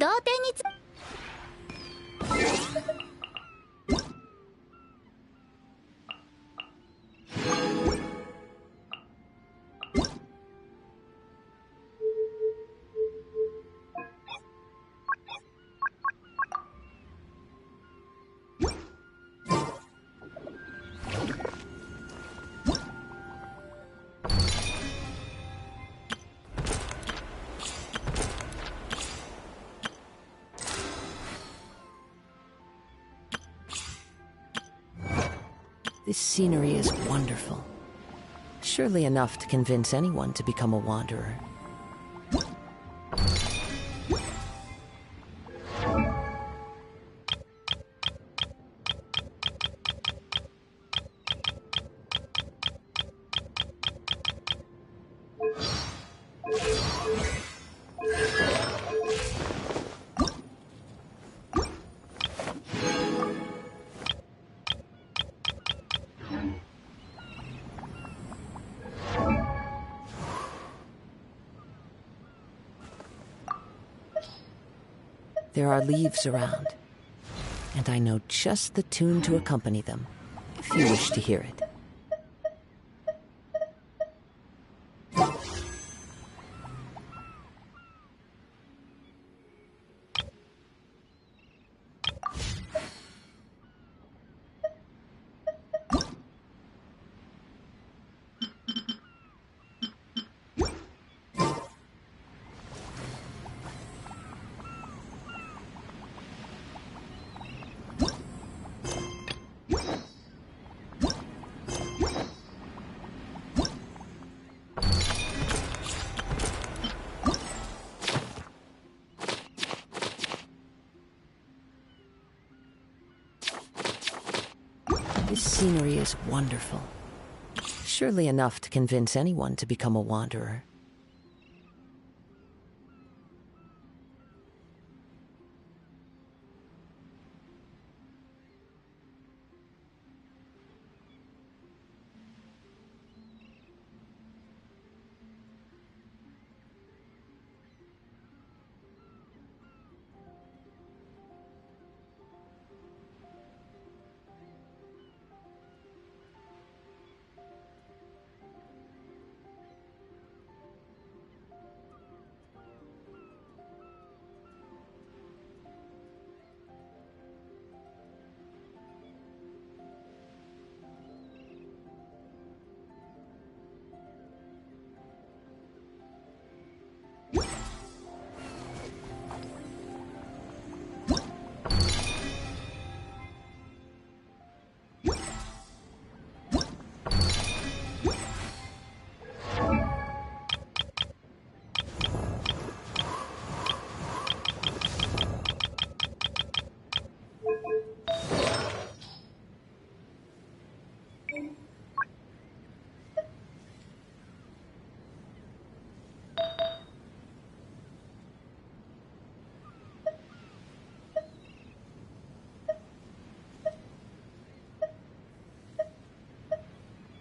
同点につ This scenery is wonderful. Surely enough to convince anyone to become a wanderer. There are leaves around, and I know just the tune to accompany them, if you wish to hear it. This scenery is wonderful. Surely enough to convince anyone to become a wanderer.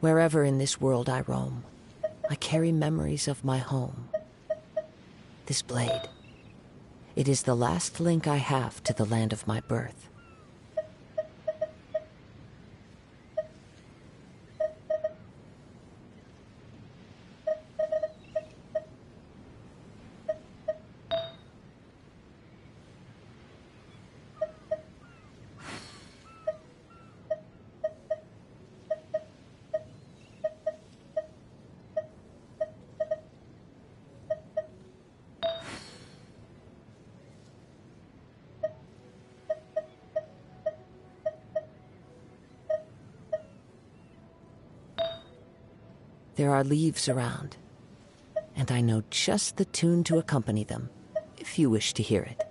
Wherever in this world I roam, I carry memories of my home. This blade, it is the last link I have to the land of my birth. There are leaves around, and I know just the tune to accompany them, if you wish to hear it.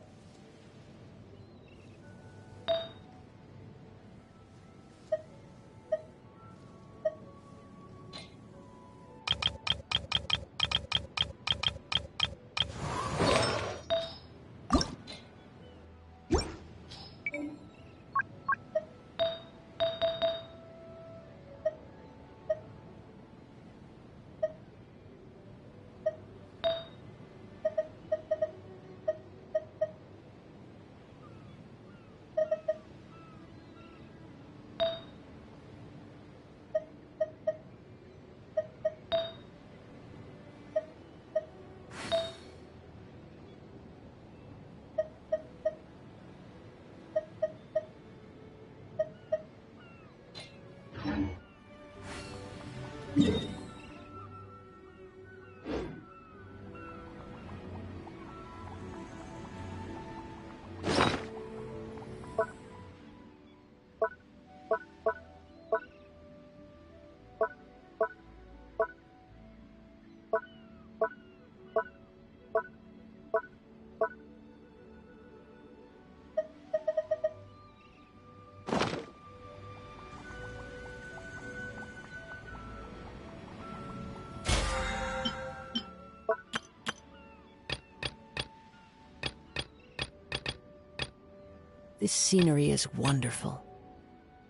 This scenery is wonderful.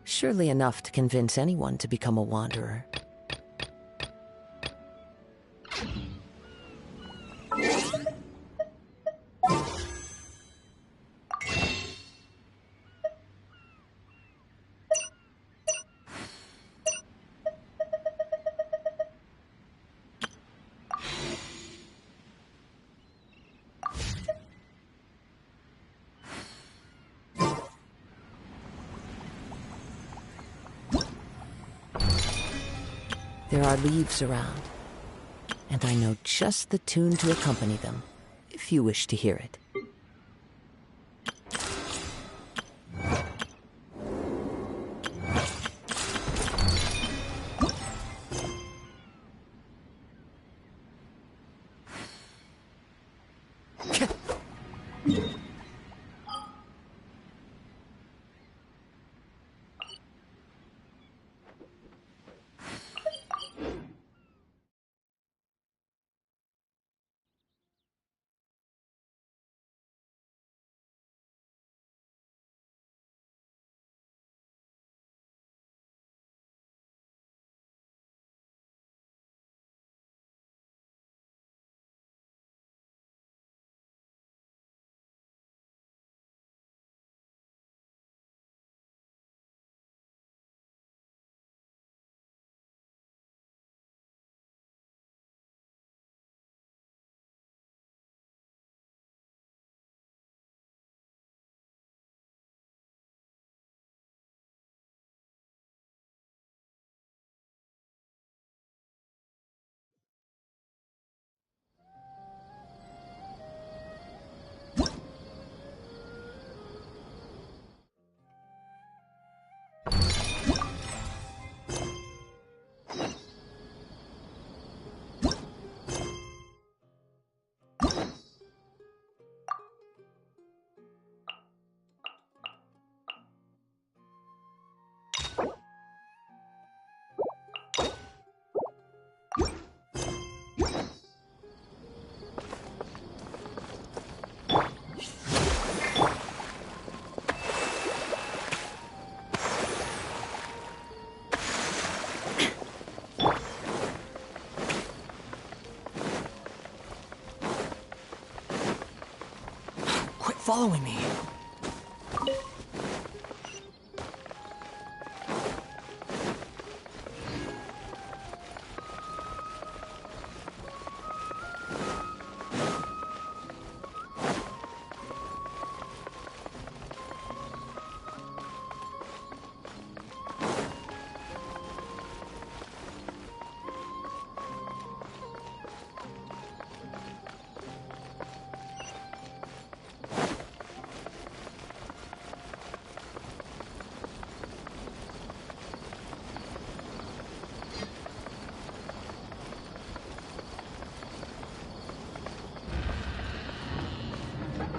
Surely enough to convince anyone to become a wanderer. There are leaves around, and I know just the tune to accompany them, if you wish to hear it. Following me.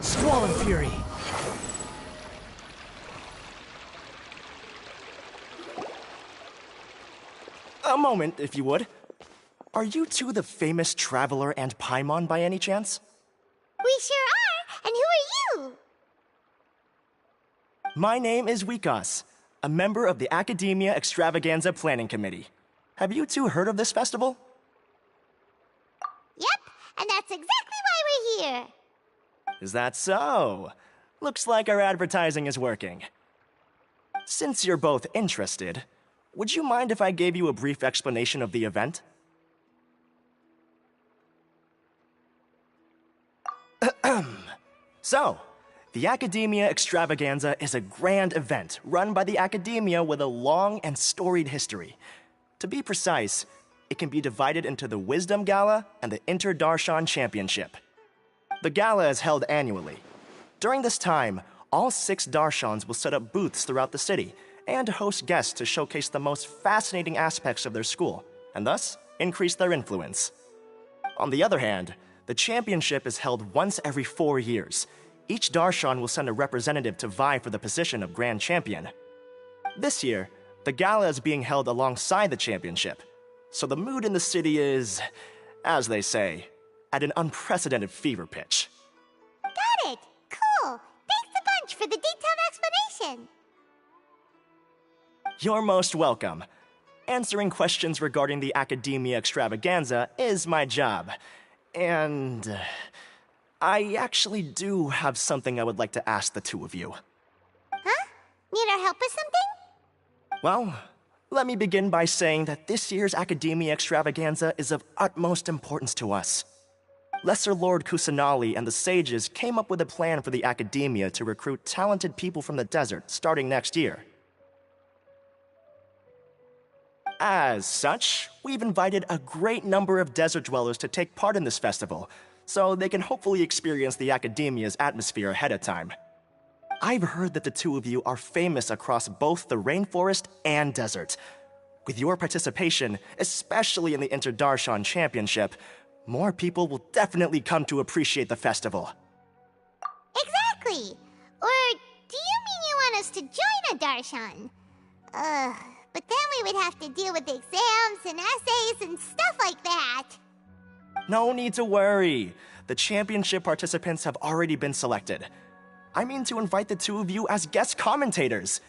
Squall and Fury! A moment, if you would. Are you two the famous Traveler and Paimon by any chance? We sure are! And who are you? My name is Wikas, a member of the Academia Extravaganza Planning Committee. Have you two heard of this festival? Yep, and that's exactly why we're here. Is that so? Looks like our advertising is working. Since you're both interested, would you mind if I gave you a brief explanation of the event? So, the Academia Extravaganza is a grand event run by the Academia with a long and storied history. To be precise, it can be divided into the Wisdom Gala and the Inter-Darshan Championship. The gala is held annually. During this time, all 6 Darshans will set up booths throughout the city and host guests to showcase the most fascinating aspects of their school, and thus increase their influence. On the other hand, the championship is held once every 4 years. Each Darshan will send a representative to vie for the position of Grand Champion. This year, the gala is being held alongside the championship, so the mood in the city is, as they say, at an unprecedented fever pitch. Got it! Cool! Thanks a bunch for the detailed explanation. You're most welcome. Answering questions regarding the Academia Extravaganza is my job. And I actually do have something I would like to ask the two of you. Huh? Need our help with something? Well, let me begin by saying that this year's Academia Extravaganza is of utmost importance to us. Lesser Lord Kusanali and the sages came up with a plan for the Academia to recruit talented people from the desert starting next year. As such, we've invited a great number of desert dwellers to take part in this festival, so they can hopefully experience the Academia's atmosphere ahead of time. I've heard that the two of you are famous across both the rainforest and desert. With your participation, especially in the Interdarshan Championship, more people will definitely come to appreciate the festival. Exactly! Or do you mean you want us to join a Darshan? But then we would have to deal with exams and essays and stuff like that. No need to worry. The championship participants have already been selected. I mean to invite the two of you as guest commentators.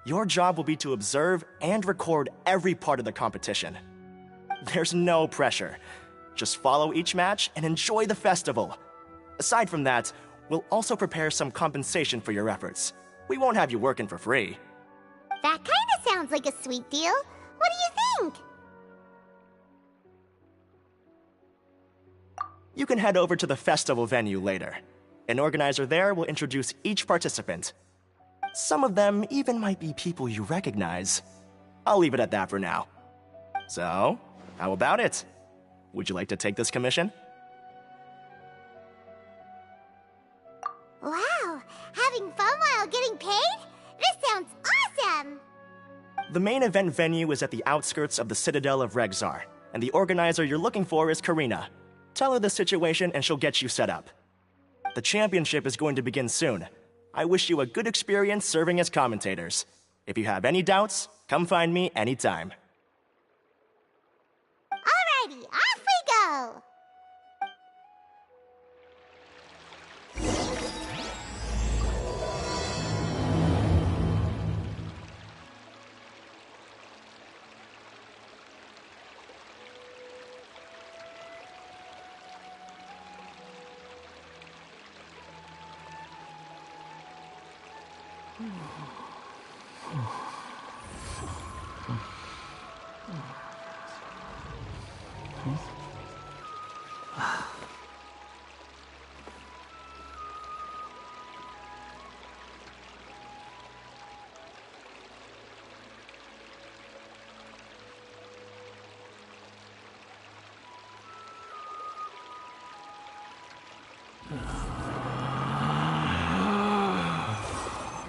Your job will be to observe and record every part of the competition. There's no pressure. Just follow each match and enjoy the festival. Aside from that, we'll also prepare some compensation for your efforts. We won't have you working for free. That kinda sounds like a sweet deal. What do you think? You can head over to the festival venue later. An organizer there will introduce each participant. Some of them even might be people you recognize. I'll leave it at that for now. So, how about it? Would you like to take this commission? Wow, having fun while getting paid? This sounds awesome! The main event venue is at the outskirts of the Citadel of Regzar, and the organizer you're looking for is Karina. Tell her the situation and she'll get you set up. The championship is going to begin soon. I wish you a good experience serving as commentators. If you have any doubts, come find me anytime. Alrighty, off we go!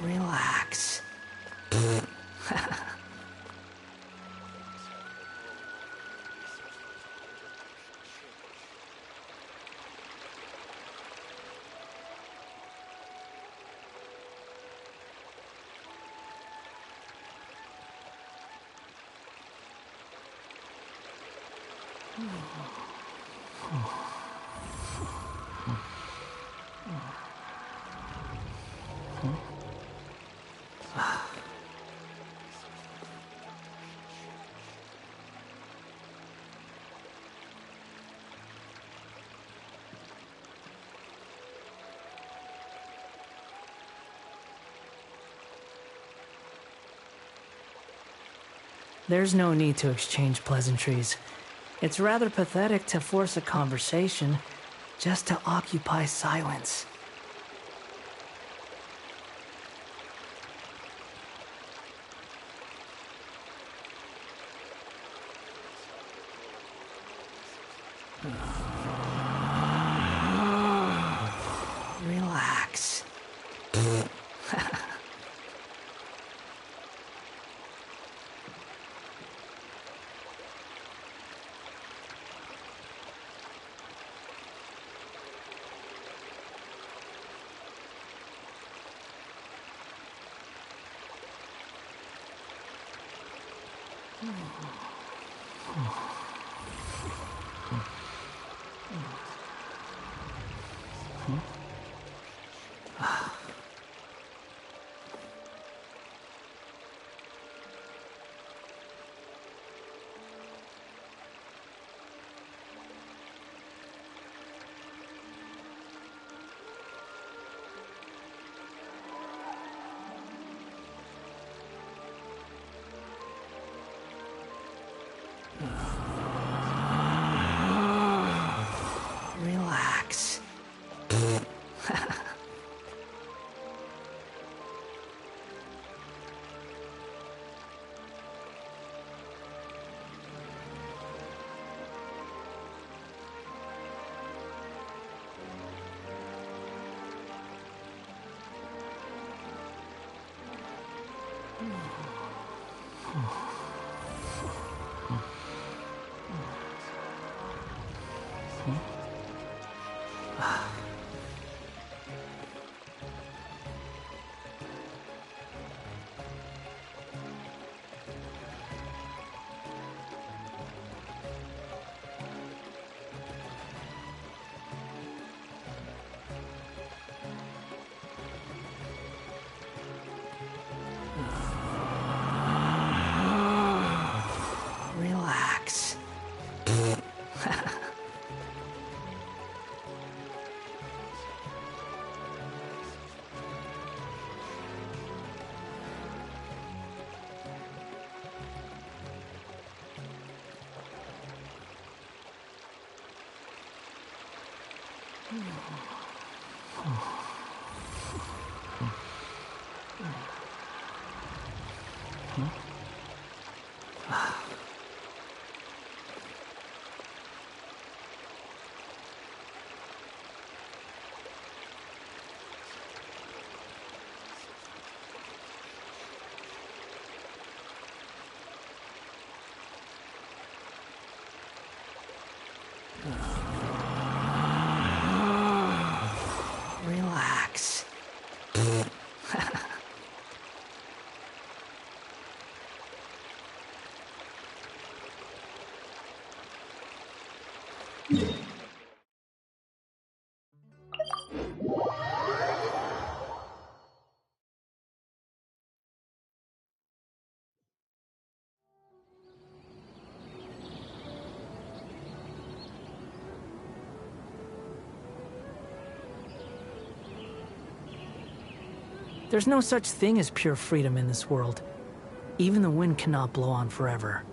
Relax. There's no need to exchange pleasantries. It's rather pathetic to force a conversation just to occupy silence. Relax. Relax. Relax. There's no such thing as pure freedom in this world. Even the wind cannot blow on forever.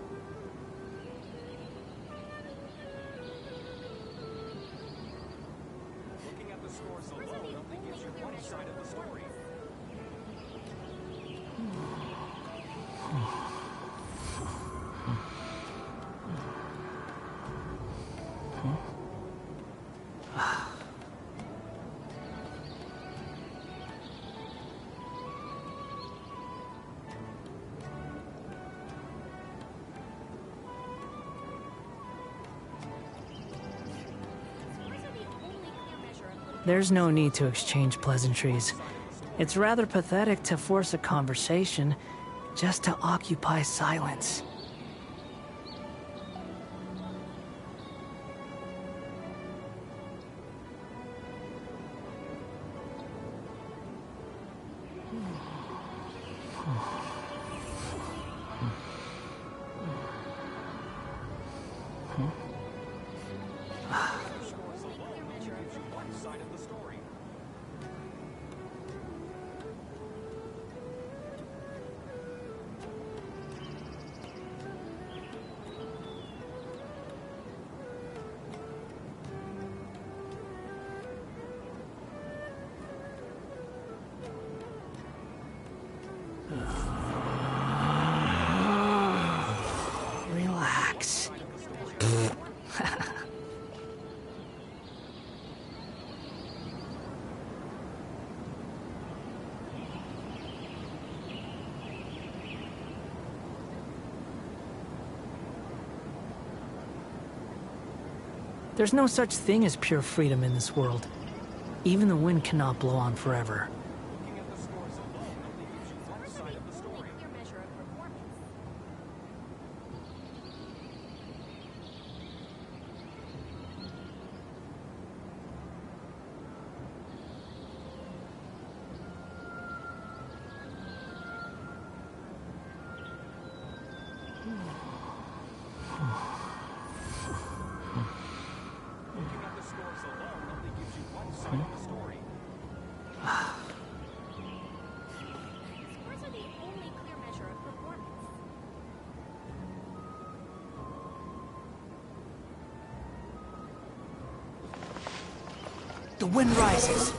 Looking at the scores alone only gives you one side of the story. There's no need to exchange pleasantries. It's rather pathetic to force a conversation just to occupy silence. Relax. There's no such thing as pure freedom in this world. Even the wind cannot blow on forever. Looking at the scores alone only gives you one side of the story. Your measure of performance. Looking at the scores alone only gives you one side of the story. Scores are the only clear measure of performance. The wind rises.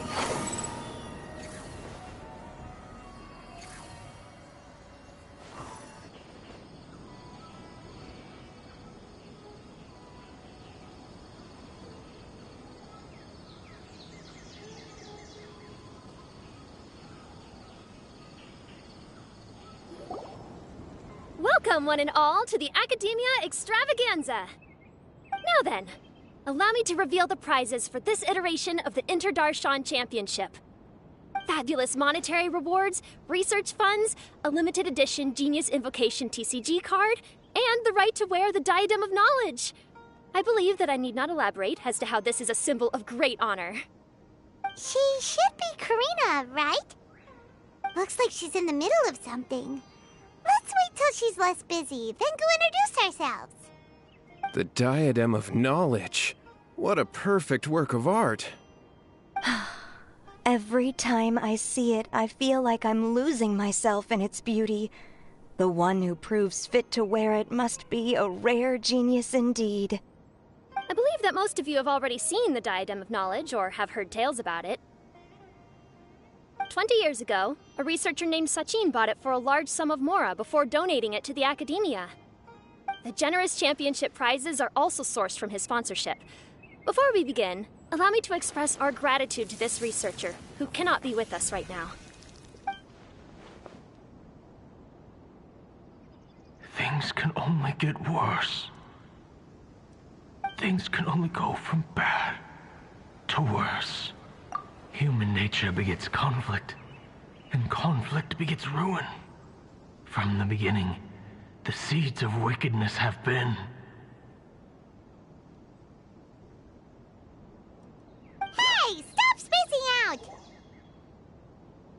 Welcome, one and all, to the Academia Extravaganza. Now then, allow me to reveal the prizes for this iteration of the Inter-Darshan Championship. Fabulous monetary rewards, research funds, a limited edition Genius Invocation TCG card, and the right to wear the Diadem of Knowledge. I believe that I need not elaborate as to how this is a symbol of great honor. She should be Karina, right? Looks like she's in the middle of something. Let's wait till she's less busy, then go introduce ourselves. The Diadem of Knowledge. What a perfect work of art. Every time I see it, I feel like I'm losing myself in its beauty. The one who proves fit to wear it must be a rare genius indeed. I believe that most of you have already seen the Diadem of Knowledge or have heard tales about it. 20 years ago, a researcher named Sachin bought it for a large sum of mora before donating it to the Academia. The generous championship prizes are also sourced from his sponsorship. Before we begin, allow me to express our gratitude to this researcher, who cannot be with us right now. Things can only get worse. Things can only go from bad to worse. Human nature begets conflict, and conflict begets ruin. From the beginning, the seeds of wickedness have been. Hey, stop spacing out!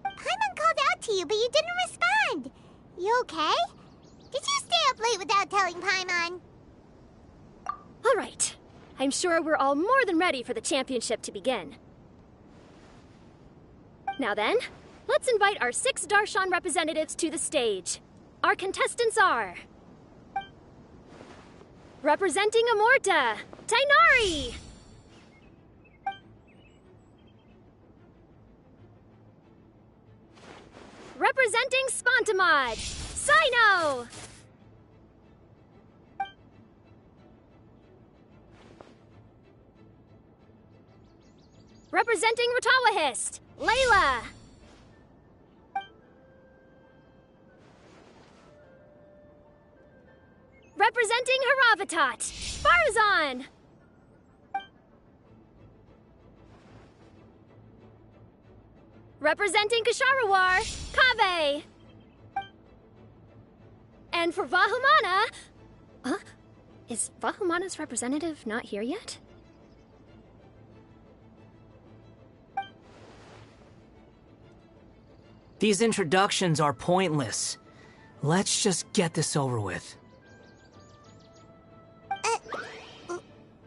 Paimon called out to you, but you didn't respond. You okay? Did you stay up late without telling Paimon? All right. I'm sure we're all more than ready for the championship to begin. Now then, let's invite our 6 Darshan representatives to the stage. Our contestants are... Representing Amorta, Tainari! Representing Spontamod, Sino! Representing Ratawahist, Layla! Representing Haravatat, Farazan! Representing Kasharawar, Kaveh! And for Vahumana... Is Vahumana's representative not here yet? These introductions are pointless. Let's just get this over with.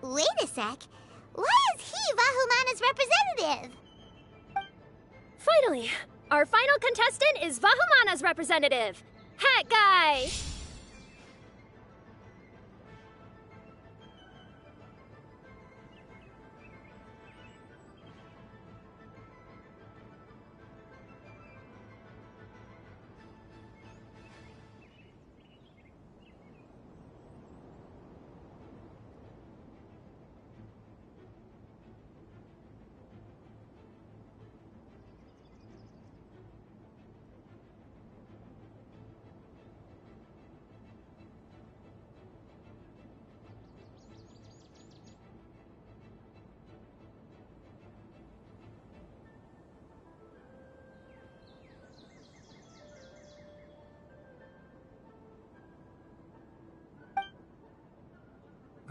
Wait a sec. Why is he Vahumana's representative? Finally, our final contestant is Vahumana's representative, Hat Guy!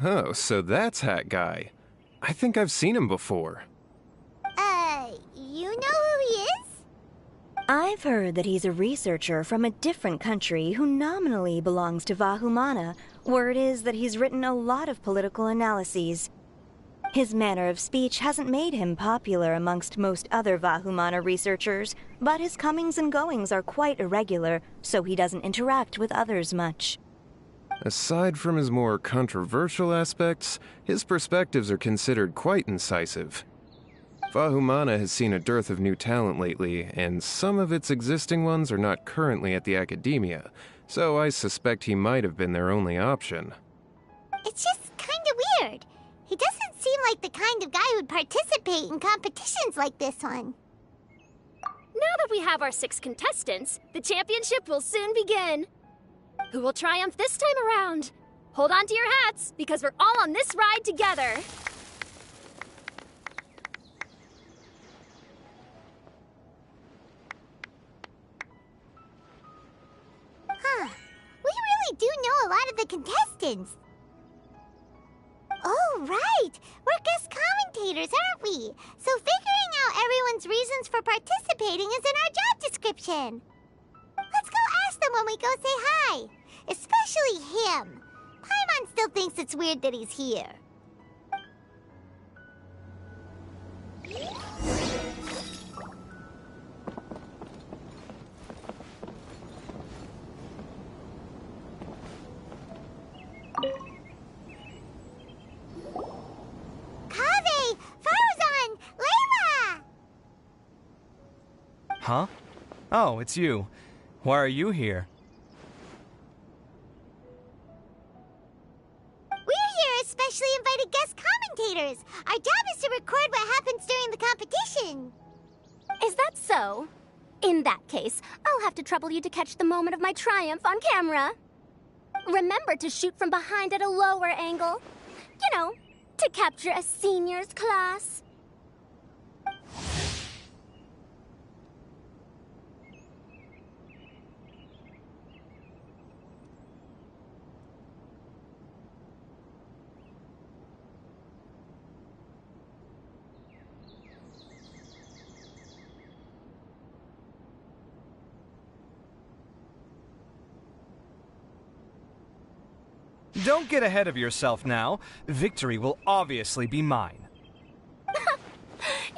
Oh, so that's Hat Guy. I think I've seen him before. You know who he is? I've heard that he's a researcher from a different country who nominally belongs to Vahumana. Word is that he's written a lot of political analyses. His manner of speech hasn't made him popular amongst most other Vahumana researchers, but his comings and goings are quite irregular, so he doesn't interact with others much. Aside from his more controversial aspects, his perspectives are considered quite incisive. Vahumana has seen a dearth of new talent lately, and some of its existing ones are not currently at the Academia, so I suspect he might have been their only option. It's just kinda weird. He doesn't seem like the kind of guy who'd participate in competitions like this one. Now that we have our 6 contestants, the championship will soon begin. Who will triumph this time around? Hold on to your hats, because we're all on this ride together. Huh. We really do know a lot of the contestants. Oh, right! We're guest commentators, aren't we? So figuring out everyone's reasons for participating is in our job description. Let's go ask them when we go say hi. Especially him. Paimon still thinks it's weird that he's here. Kaveh! Faruzan! Layla! Huh? Oh, it's you. Why are you here? Specially invited guest commentators. Our job is to record what happens during the competition. Is that so? In that case, I'll have to trouble you to catch the moment of my triumph on camera. Remember to shoot from behind at a lower angle. You know, to capture a seniors class. Don't get ahead of yourself now. Victory will obviously be mine.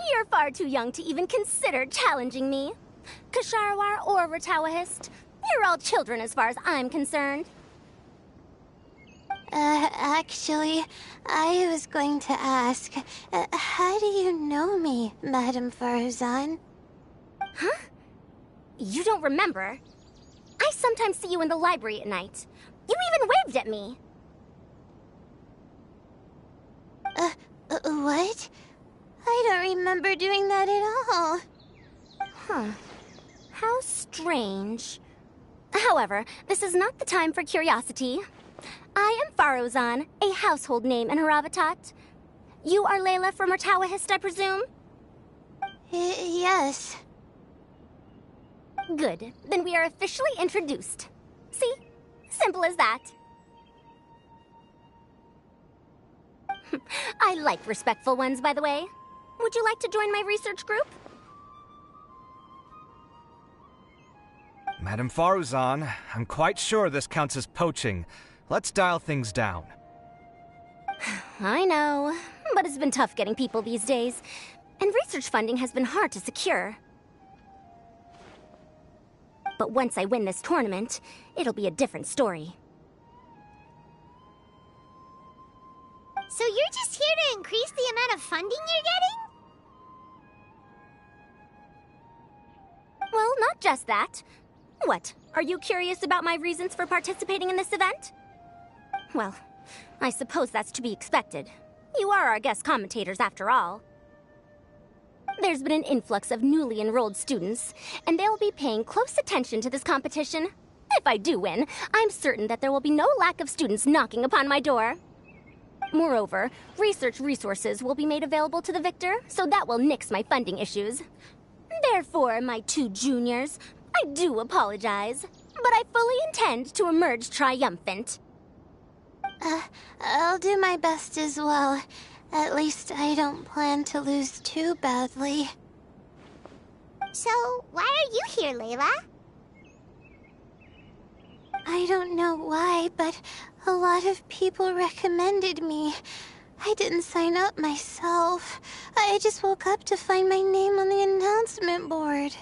You're far too young to even consider challenging me. Kshahrewar or Ratawahist, you're all children as far as I'm concerned. Actually, I was going to ask, how do you know me, Madame Faruzan? Huh? You don't remember? I sometimes see you in the library at night. You even waved at me. What? I don't remember doing that at all. Huh. How strange. However, this is not the time for curiosity. I am Faruzan, a household name in Haravatat. You are Layla from Ratawahist, I presume? Yes. Good. Then we are officially introduced. See? Simple as that. I like respectful ones, by the way. Would you like to join my research group? Madame Faruzan, I'm quite sure this counts as poaching. Let's dial things down. I know, but it's been tough getting people these days, and research funding has been hard to secure. But once I win this tournament, it'll be a different story. So you're just here to increase the amount of funding you're getting? Well, not just that. What, are you curious about my reasons for participating in this event? Well, I suppose that's to be expected. You are our guest commentators after all. There's been an influx of newly enrolled students, and they'll be paying close attention to this competition. If I do win, I'm certain that there will be no lack of students knocking upon my door. Moreover, research resources will be made available to the victor, so that will nix my funding issues. Therefore, my two juniors, I do apologize, but I fully intend to emerge triumphant. I'll do my best as well. At least I don't plan to lose too badly. So, why are you here, Layla? I don't know why, but a lot of people recommended me. I didn't sign up myself. I just woke up to find my name on the announcement board.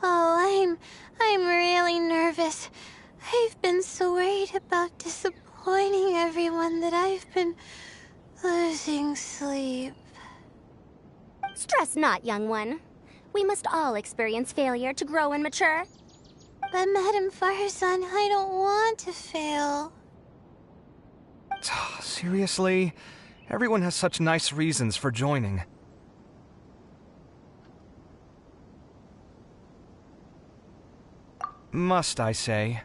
Oh, I'm really nervous. I've been so worried about disappointing everyone that I've been losing sleep. Stress not, young one. We must all experience failure to grow and mature. But Madame Faruzan, I don't want to fail. Seriously? Everyone has such nice reasons for joining. must I say.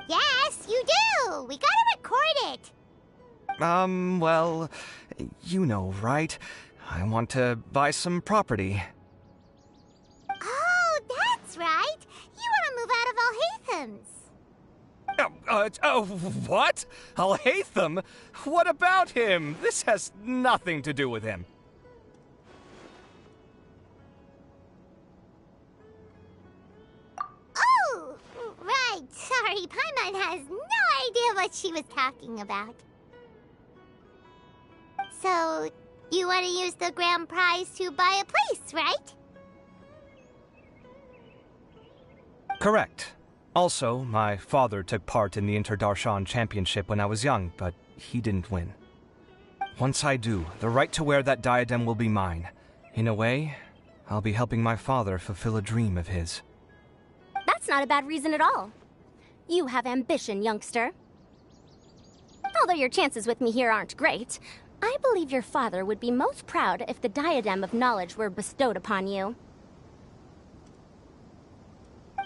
Yes, you do! We gotta record it! Well, you know, right? I want to buy some property. Oh, that's right! You want to move out of Alhatham's. What? Alhaitham? What about him? This has nothing to do with him. Oh, right. Sorry, Paimon has no idea what she was talking about. So, you want to use the grand prize to buy a place, right? Correct. Also, my father took part in the Interdarshan Championship when I was young, but he didn't win. Once I do, the right to wear that diadem will be mine. In a way, I'll be helping my father fulfill a dream of his. That's not a bad reason at all. You have ambition, youngster. Although your chances with me here aren't great, I believe your father would be most proud if the diadem of knowledge were bestowed upon you.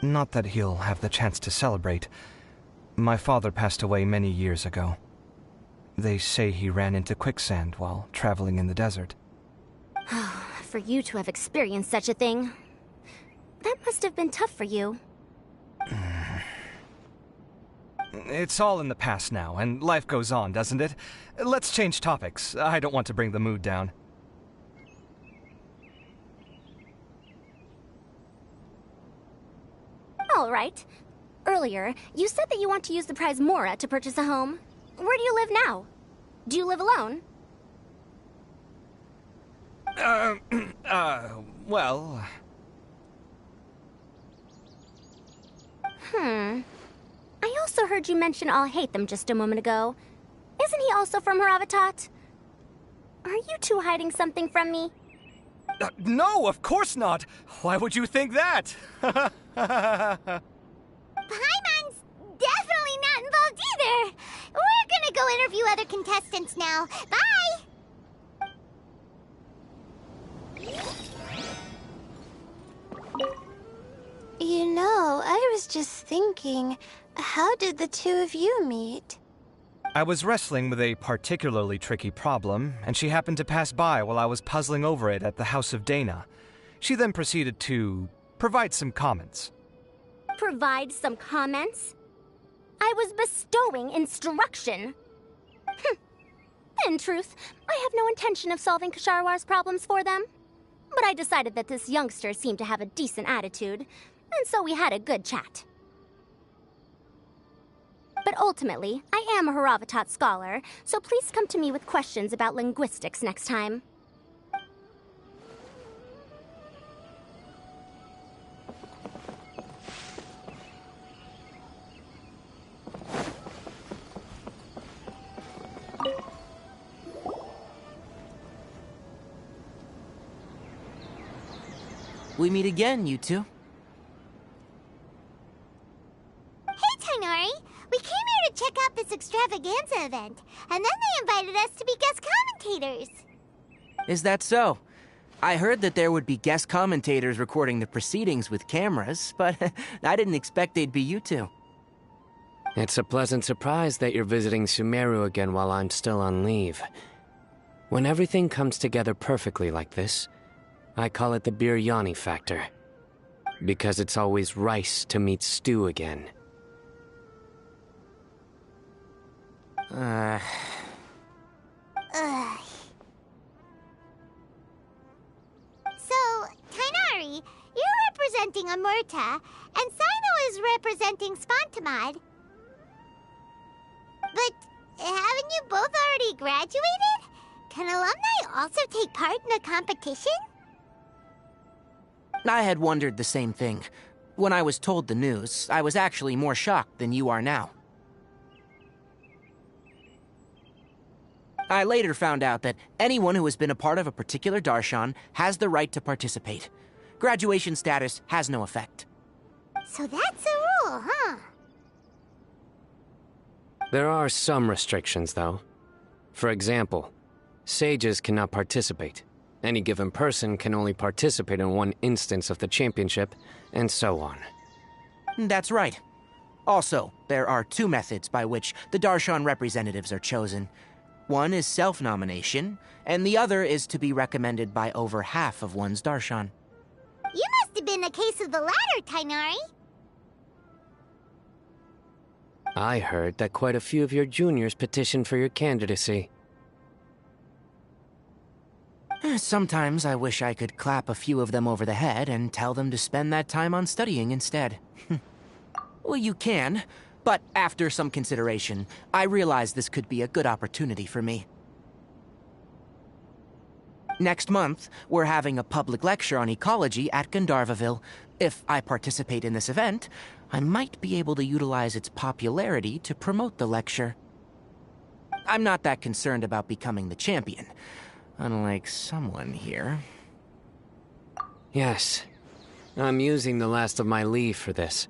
Not that he'll have the chance to celebrate. My father passed away many years ago. They say he ran into quicksand while traveling in the desert. For you to have experienced such a thing, that must have been tough for you. It's all in the past now, and life goes on, doesn't it? Let's change topics. I don't want to bring the mood down. All right. Earlier, you said that you want to use the prize Mora to purchase a home. Where do you live now? Do you live alone? Well... I also heard you mention Alhaitham just a moment ago. Isn't he also from Haravatat? Are you two hiding something from me? No, of course not! Why would you think that? Paimon's definitely not involved either! We're gonna go interview other contestants now. Bye! You know, I was just thinking, how did the two of you meet? I was wrestling with a particularly tricky problem, and she happened to pass by while I was puzzling over it at the House of Dana. She then proceeded to provide some comments. Provide some comments? I was bestowing instruction. In truth, I have no intention of solving Ksharowar's problems for them. But I decided that this youngster seemed to have a decent attitude, and so we had a good chat. But ultimately, I am a Haravatat scholar, so please come to me with questions about linguistics next time. We meet again, you two. Hey, Tighnari! We came here to check out this extravaganza event, and then they invited us to be guest commentators. Is that so? I heard that there would be guest commentators recording the proceedings with cameras, but I didn't expect they'd be you two. It's a pleasant surprise that you're visiting Sumeru again while I'm still on leave. When everything comes together perfectly like this, I call it the biryani factor. Because it's always rice to meet stew again. Ugh. So, Tighnari, you're representing Amurta, and Cyno is representing Spantamad. But haven't you both already graduated? Can alumni also take part in a competition? I had wondered the same thing. When I was told the news, I was actually more shocked than you are now. I later found out that anyone who has been a part of a particular darshan has the right to participate. Graduation status has no effect. So that's a rule, huh? There are some restrictions, though. For example, sages cannot participate. Any given person can only participate in one instance of the championship, and so on. That's right. Also, there are two methods by which the Darshan representatives are chosen. One is self-nomination, and the other is to be recommended by over half of one's Darshan. You must have been a case of the latter, Tighnari. I heard that quite a few of your juniors petitioned for your candidacy. Sometimes I wish I could clap a few of them over the head and tell them to spend that time on studying instead. Well, you can, but after some consideration, I realize this could be a good opportunity for me. Next month, we're having a public lecture on ecology at Gandharvaville. If I participate in this event, I might be able to utilize its popularity to promote the lecture. I'm not that concerned about becoming the champion, unlike someone here. Yes, I'm using the last of my leave for this.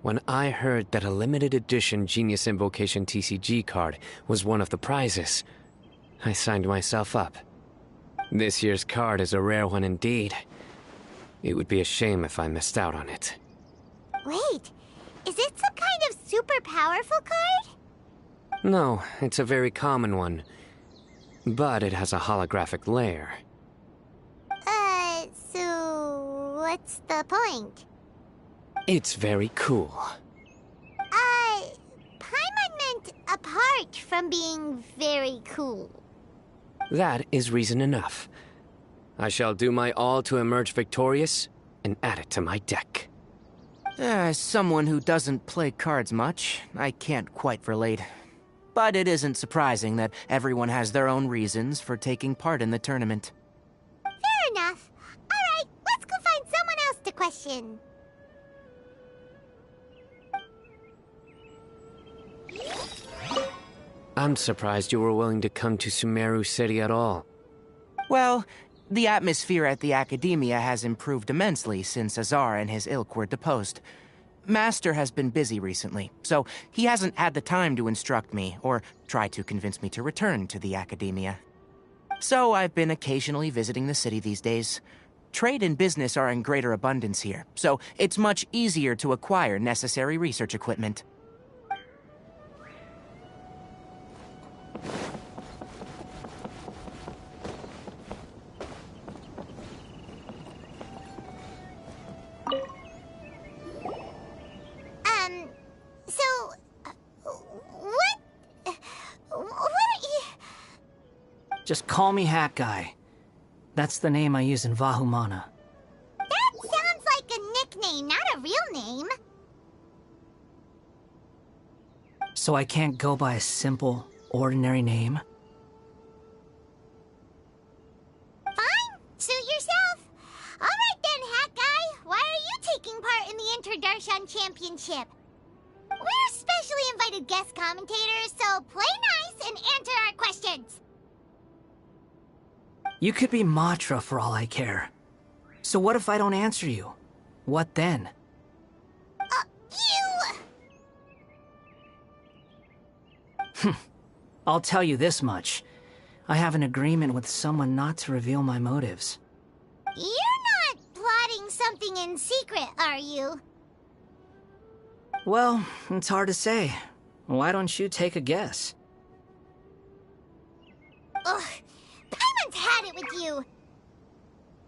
When I heard that a limited edition Genius Invocation TCG card was one of the prizes, I signed myself up. This year's card is a rare one indeed. It would be a shame if I missed out on it. Wait, is it some kind of super powerful card? No, it's a very common one. But it has a holographic layer. So what's the point? It's very cool. Paimon meant apart from being very cool. That is reason enough. I shall do my all to emerge victorious and add it to my deck. As someone who doesn't play cards much, I can't quite relate. But it isn't surprising that everyone has their own reasons for taking part in the tournament. Fair enough. Alright, let's go find someone else to question. I'm surprised you were willing to come to Sumeru City at all. Well, the atmosphere at the Academia has improved immensely since Azar and his ilk were deposed. Master has been busy recently, so he hasn't had the time to instruct me or try to convince me to return to the Academia. So I've been occasionally visiting the city these days. Trade and business are in greater abundance here, so it's much easier to acquire necessary research equipment. Just call me Hat Guy. That's the name I use in Vahumana. That sounds like a nickname, not a real name. So I can't go by a simple, ordinary name? Fine, suit yourself. Alright then, Hat Guy. Why are you taking part in the Inter-Darshan Championship? We're specially invited guest commentators, so play nice and answer our questions. You could be Matra for all I care. So what if I don't answer you? What then? I'll tell you this much. I have an agreement with someone not to reveal my motives. You're not plotting something in secret, are you? Well, it's hard to say. Why don't you take a guess? Ugh, Paimon's had it with you.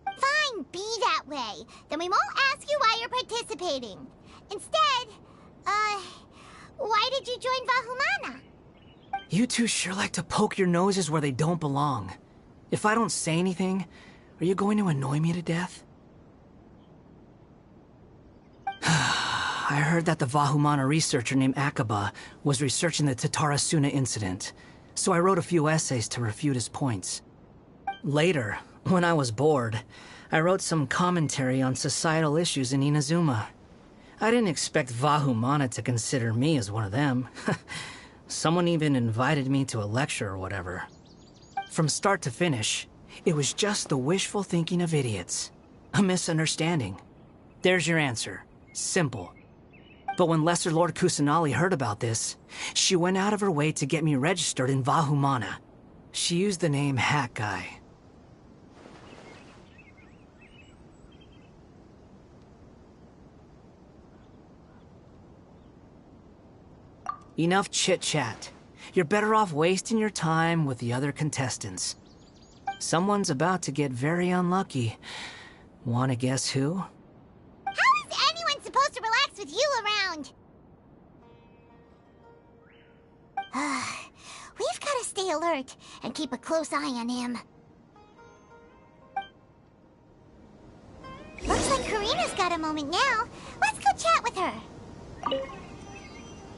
Fine, be that way. Then we won't ask you why you're participating. Instead, why did you join Vahumana? You two sure like to poke your noses where they don't belong. If I don't say anything, are you going to annoy me to death? I heard that the Vahumana researcher named Akaba was researching the Tatarasuna incident, so I wrote a few essays to refute his points. Later, when I was bored, I wrote some commentary on societal issues in Inazuma. I didn't expect Vahumana to consider me as one of them. Someone even invited me to a lecture or whatever. From start to finish, it was just the wishful thinking of idiots. A misunderstanding. There's your answer. Simple. But when Lesser Lord Kusanali heard about this, she went out of her way to get me registered in Vahumana. She used the name Hat Guy. Enough chit-chat. You're better off wasting your time with the other contestants. Someone's about to get very unlucky. Wanna guess who? How is anyone supposed to relax with you around? We've gotta stay alert and keep a close eye on him. Looks like Karina's got a moment now. Let's go chat with her.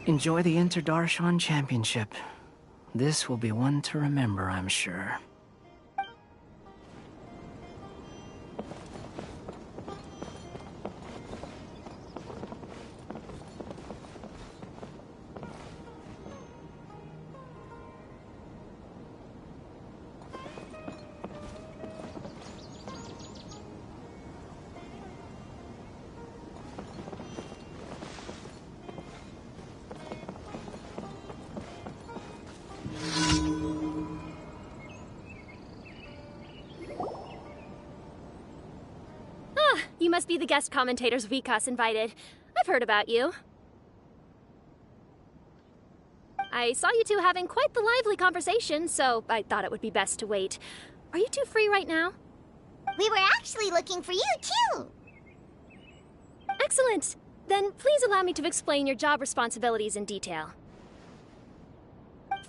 Enjoy the Inter-Darshan Championship. This will be one to remember, I'm sure. You must be the guest commentators Vikas invited. I've heard about you. I saw you two having quite the lively conversation, so I thought it would be best to wait. Are you two free right now? We were actually looking for you, too. Excellent. Then please allow me to explain your job responsibilities in detail.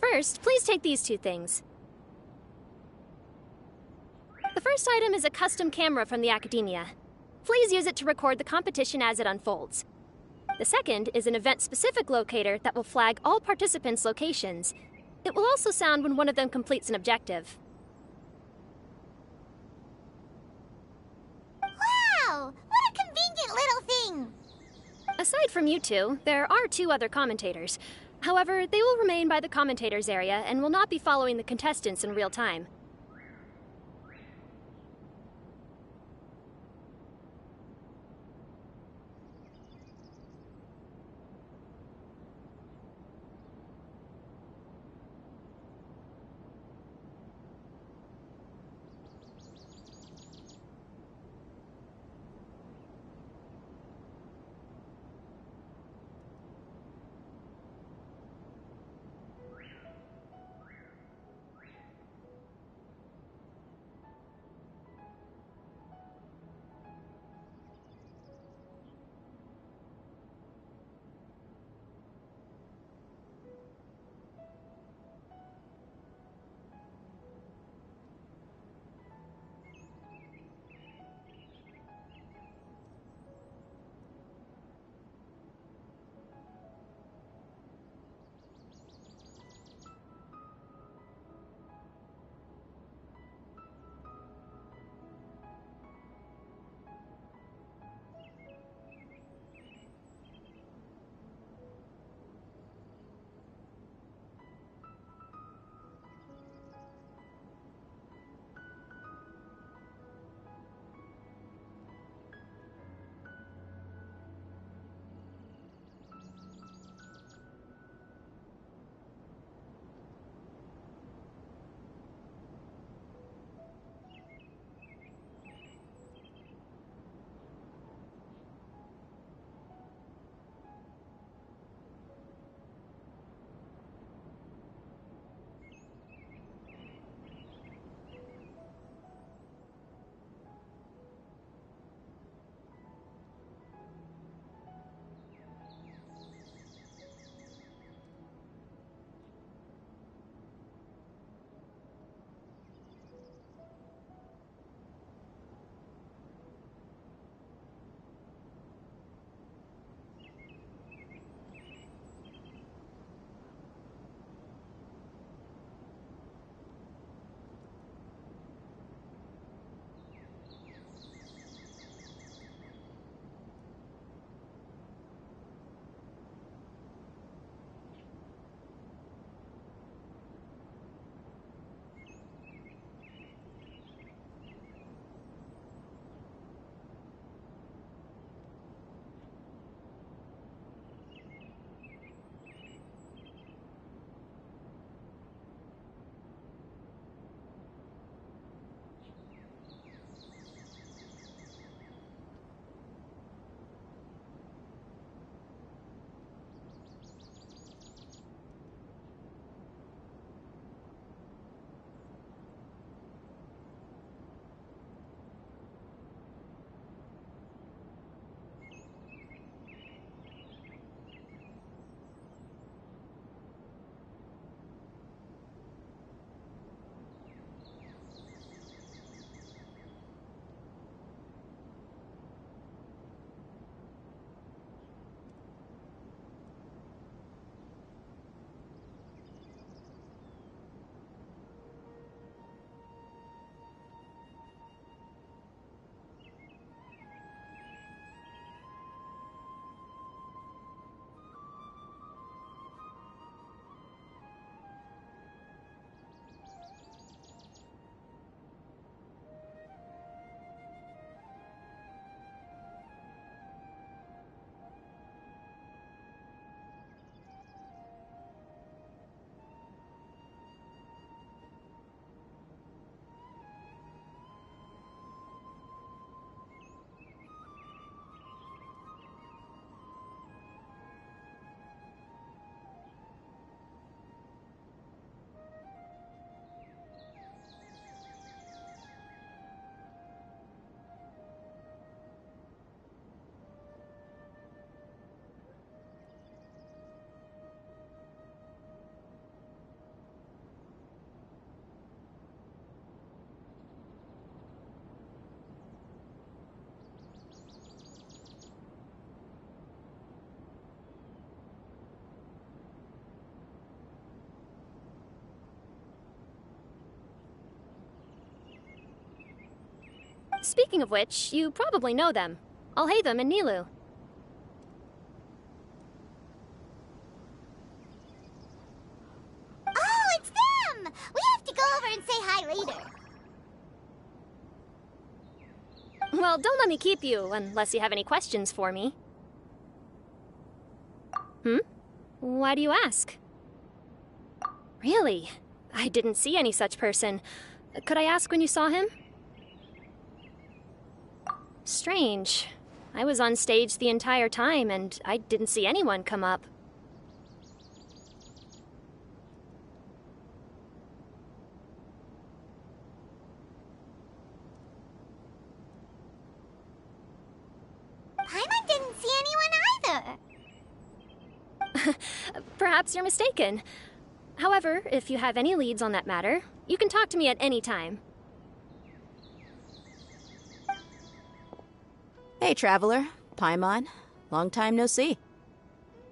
First, please take these two things. The first item is a custom camera from the Academia. Please use it to record the competition as it unfolds. The second is an event-specific locator that will flag all participants' locations. It will also sound when one of them completes an objective. Wow! What a convenient little thing! Aside from you two, there are two other commentators. However, they will remain by the commentators area and will not be following the contestants in real time. Speaking of which, you probably know them. Alhaitham and Nilou. Oh, it's them! We have to go over and say hi later. Well, don't let me keep you, unless you have any questions for me. Why do you ask? Really? I didn't see any such person. Could I ask when you saw him? Strange. I was on stage the entire time, and I didn't see anyone come up. Paimon didn't see anyone either. Perhaps you're mistaken. However, if you have any leads on that matter, you can talk to me at any time. Hey, Traveler. Paimon. Long time no see.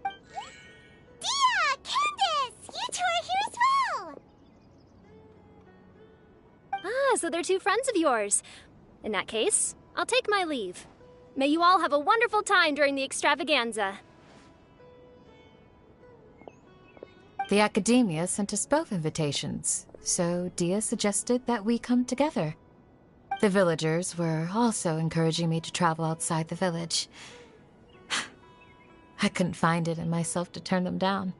Dia! Candace! You two are here as well! Ah, so they're two friends of yours. In that case, I'll take my leave. May you all have a wonderful time during the extravaganza. The Academia sent us both invitations, so Dia suggested that we come together. The villagers were also encouraging me to travel outside the village. I couldn't find it in myself to turn them down.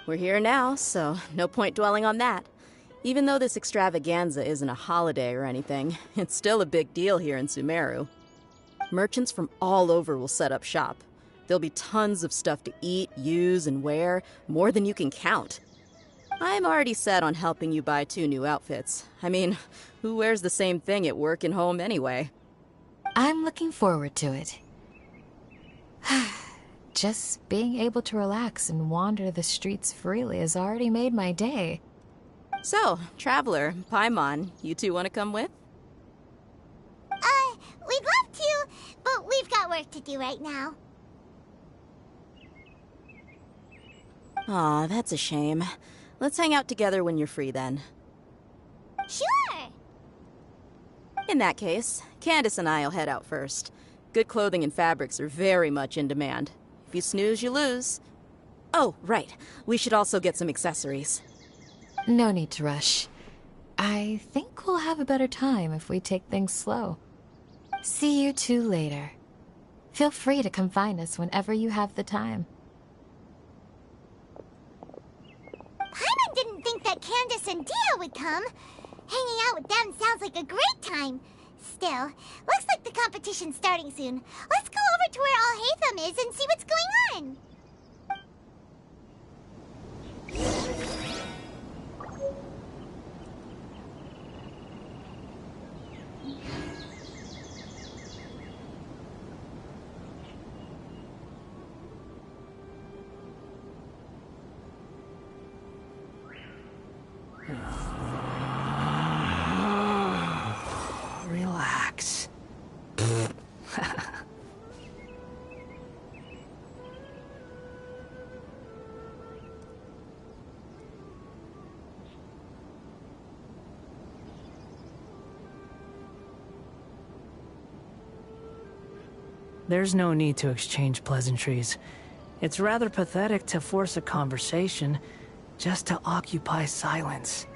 We're here now, so no point dwelling on that. Even though this extravaganza isn't a holiday or anything, it's still a big deal here in Sumeru. Merchants from all over will set up shop. There'll be tons of stuff to eat, use, and wear, more than you can count. I'm already set on helping you buy 2 new outfits. I mean, who wears the same thing at work and home anyway? I'm looking forward to it. Just being able to relax and wander the streets freely has already made my day. So, Traveler, Paimon, you two want to come with? We'd love to, but we've got work to do right now. Aw, that's a shame. Let's hang out together when you're free then. Sure! In that case, Candace and I'll head out first. Good clothing and fabrics are very much in demand. If you snooze, you lose. Oh, right. We should also get some accessories. No need to rush. I think we'll have a better time if we take things slow. See you two later. Feel free to come find us whenever you have the time. Paimon didn't think that Candace and Dia would come. Hanging out with them sounds like a great time. Still, looks like the competition's starting soon. Let's go over to where Alhaitham is and see what's going on. Relax. There's no need to exchange pleasantries. It's rather pathetic to force a conversation just to occupy silence.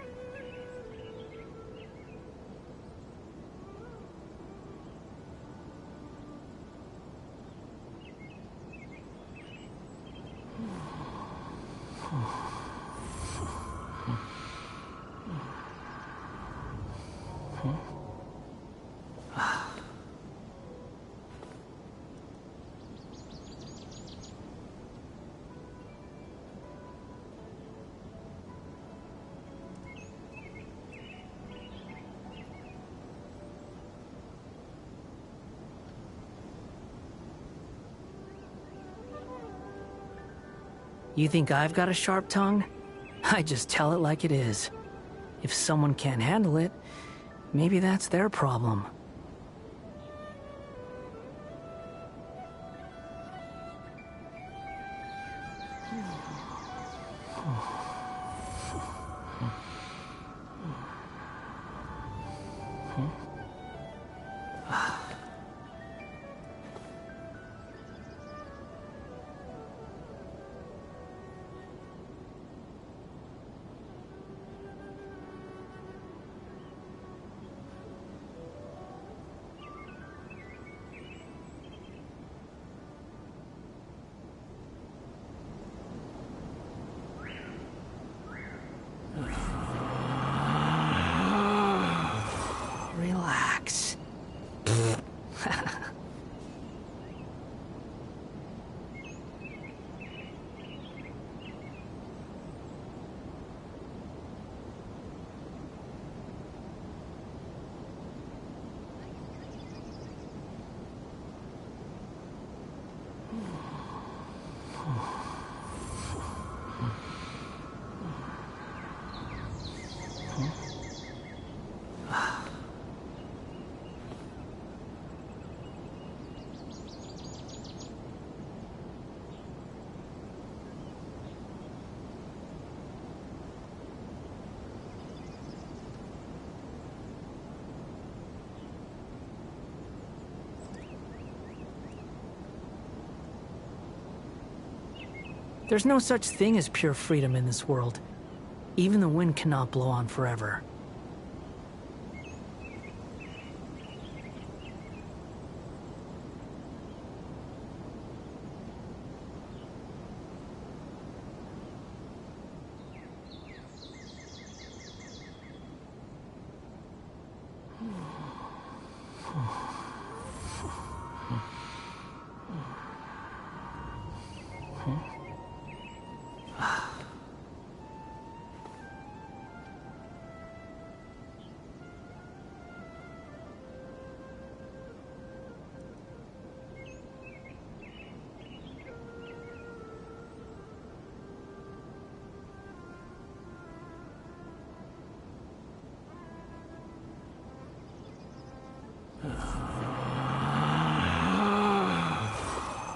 You think I've got a sharp tongue? I just tell it like it is. If someone can't handle it, maybe that's their problem. There's no such thing as pure freedom in this world. Even the wind cannot blow on forever.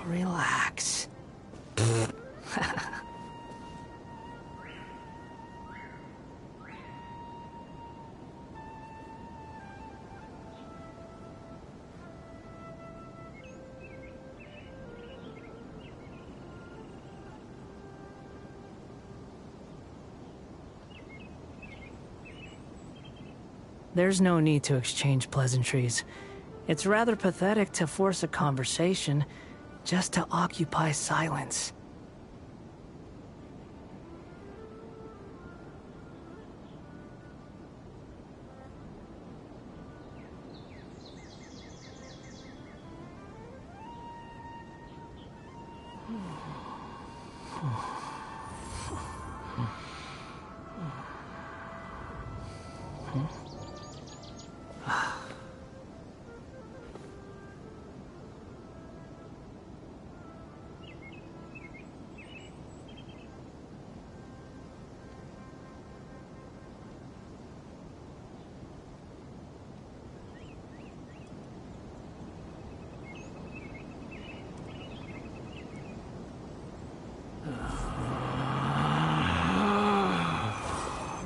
Relax. There's no need to exchange pleasantries. It's rather pathetic to force a conversation just to occupy silence.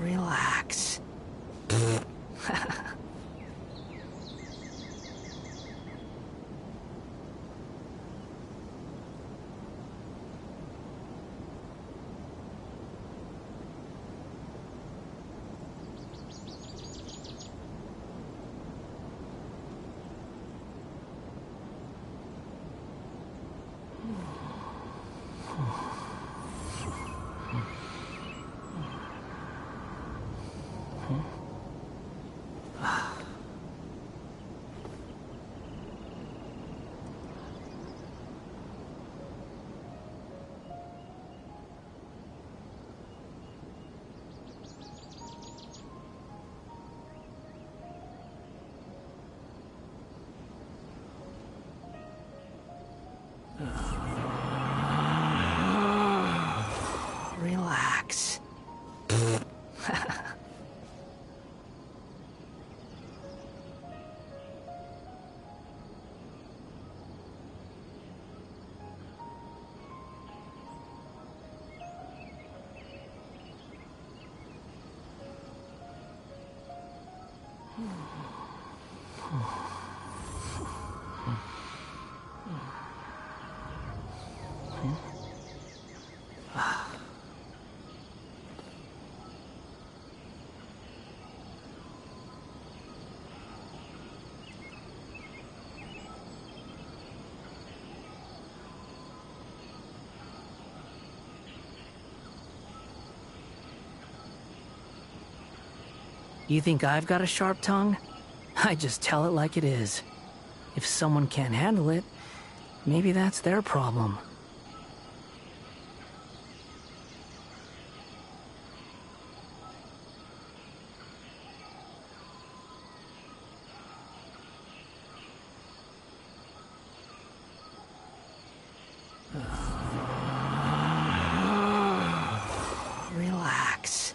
Relax. Relax. You think I've got a sharp tongue? I just tell it like it is. If someone can't handle it, maybe that's their problem. Relax.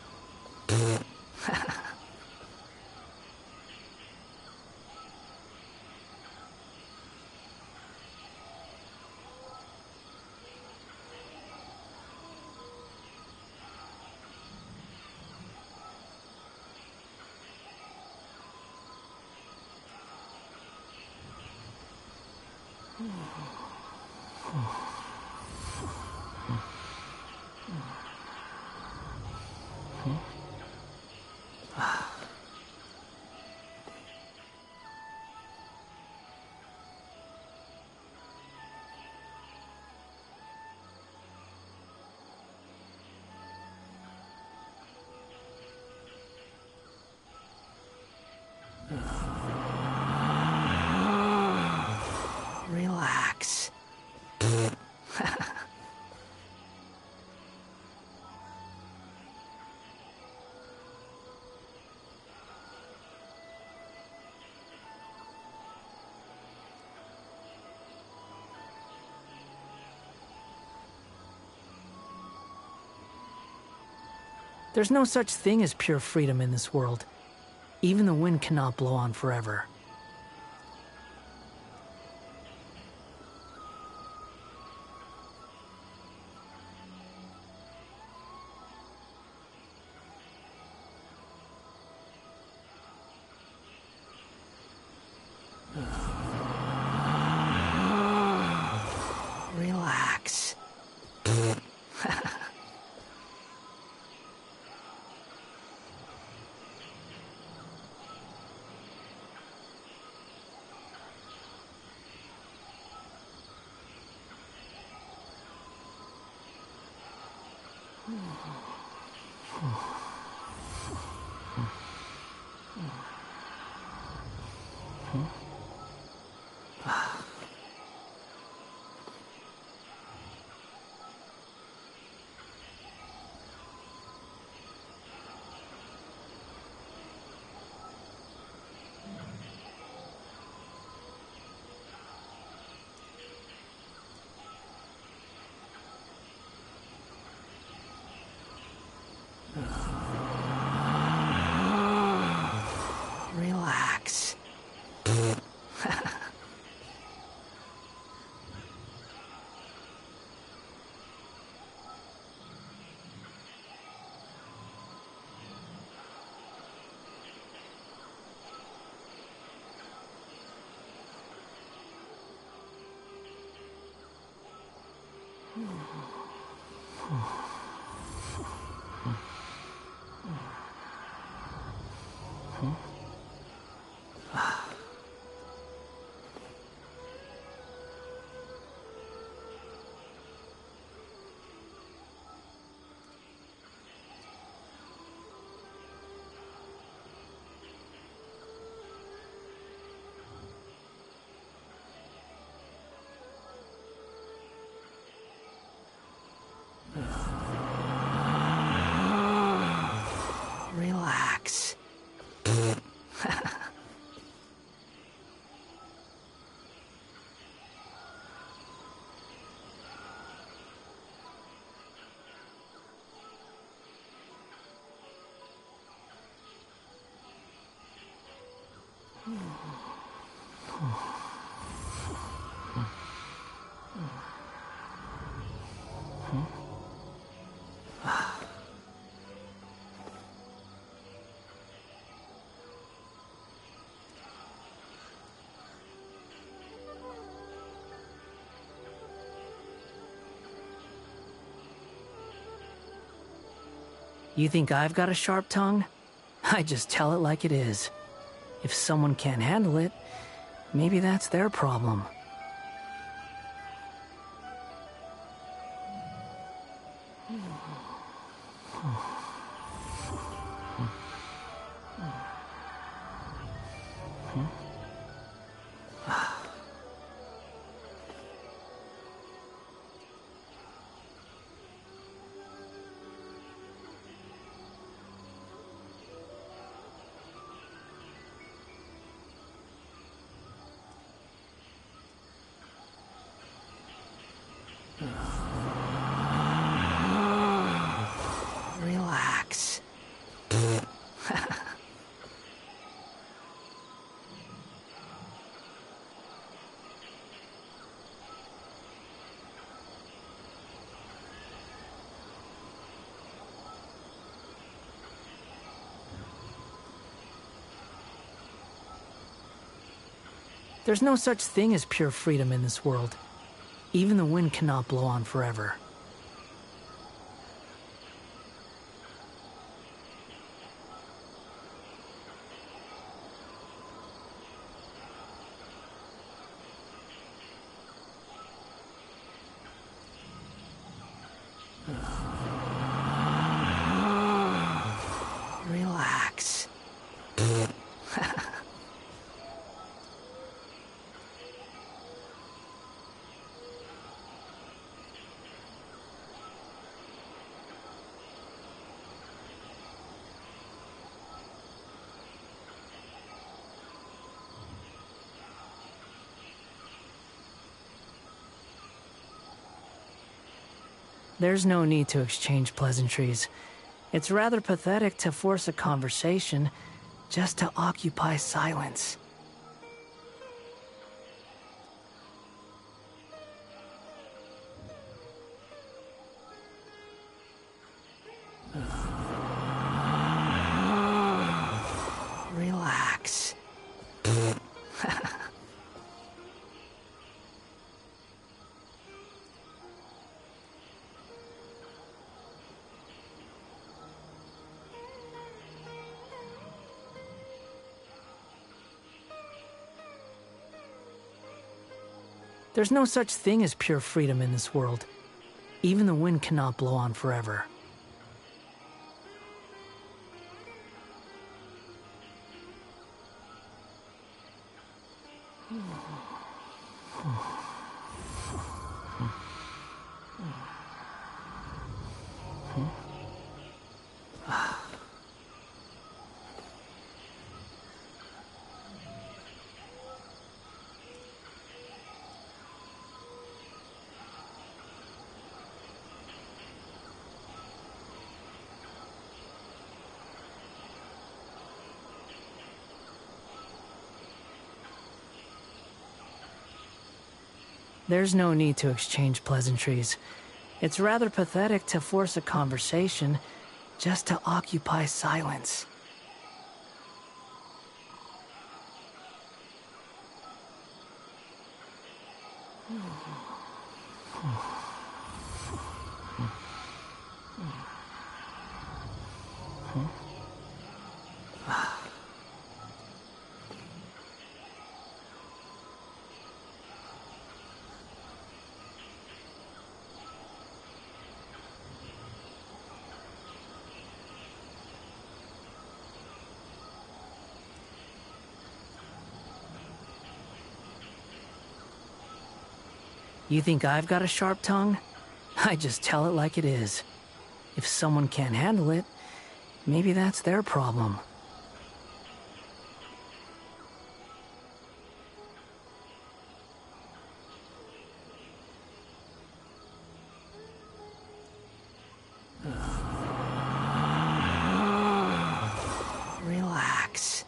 There's no such thing as pure freedom in this world. Even the wind cannot blow on forever. Relax. Relax. Relax. You think I've got a sharp tongue? I just tell it like it is. If someone can't handle it, maybe that's their problem. Relax. There's no such thing as pure freedom in this world. Even the wind cannot blow on forever. Relax. There's no need to exchange pleasantries. It's rather pathetic to force a conversation just to occupy silence. Relax. There's no such thing as pure freedom in this world. Even the wind cannot blow on forever. There's no need to exchange pleasantries. It's rather pathetic to force a conversation just to occupy silence. You think I've got a sharp tongue? I just tell it like it is. If someone can't handle it, maybe that's their problem. Relax.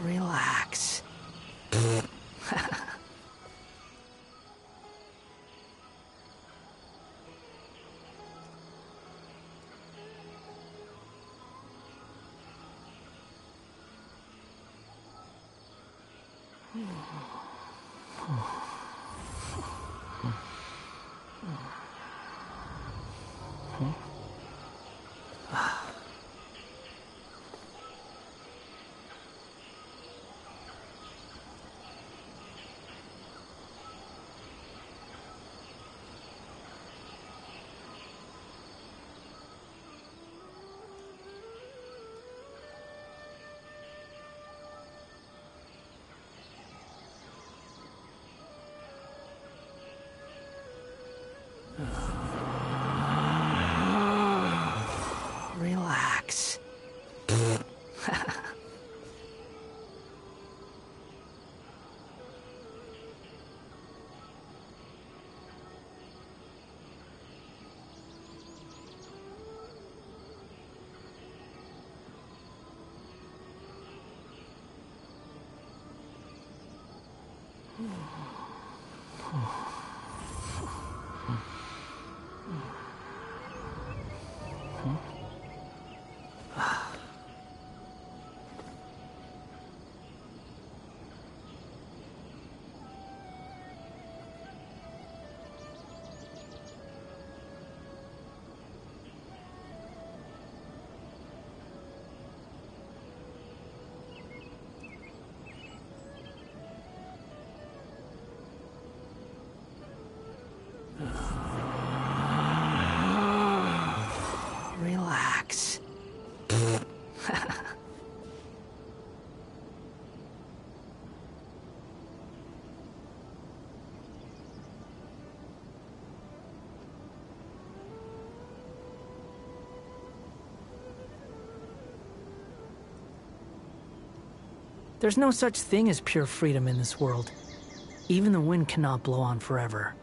Relax. Relax. There's no such thing as pure freedom in this world. Even the wind cannot blow on forever.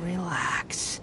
Relax.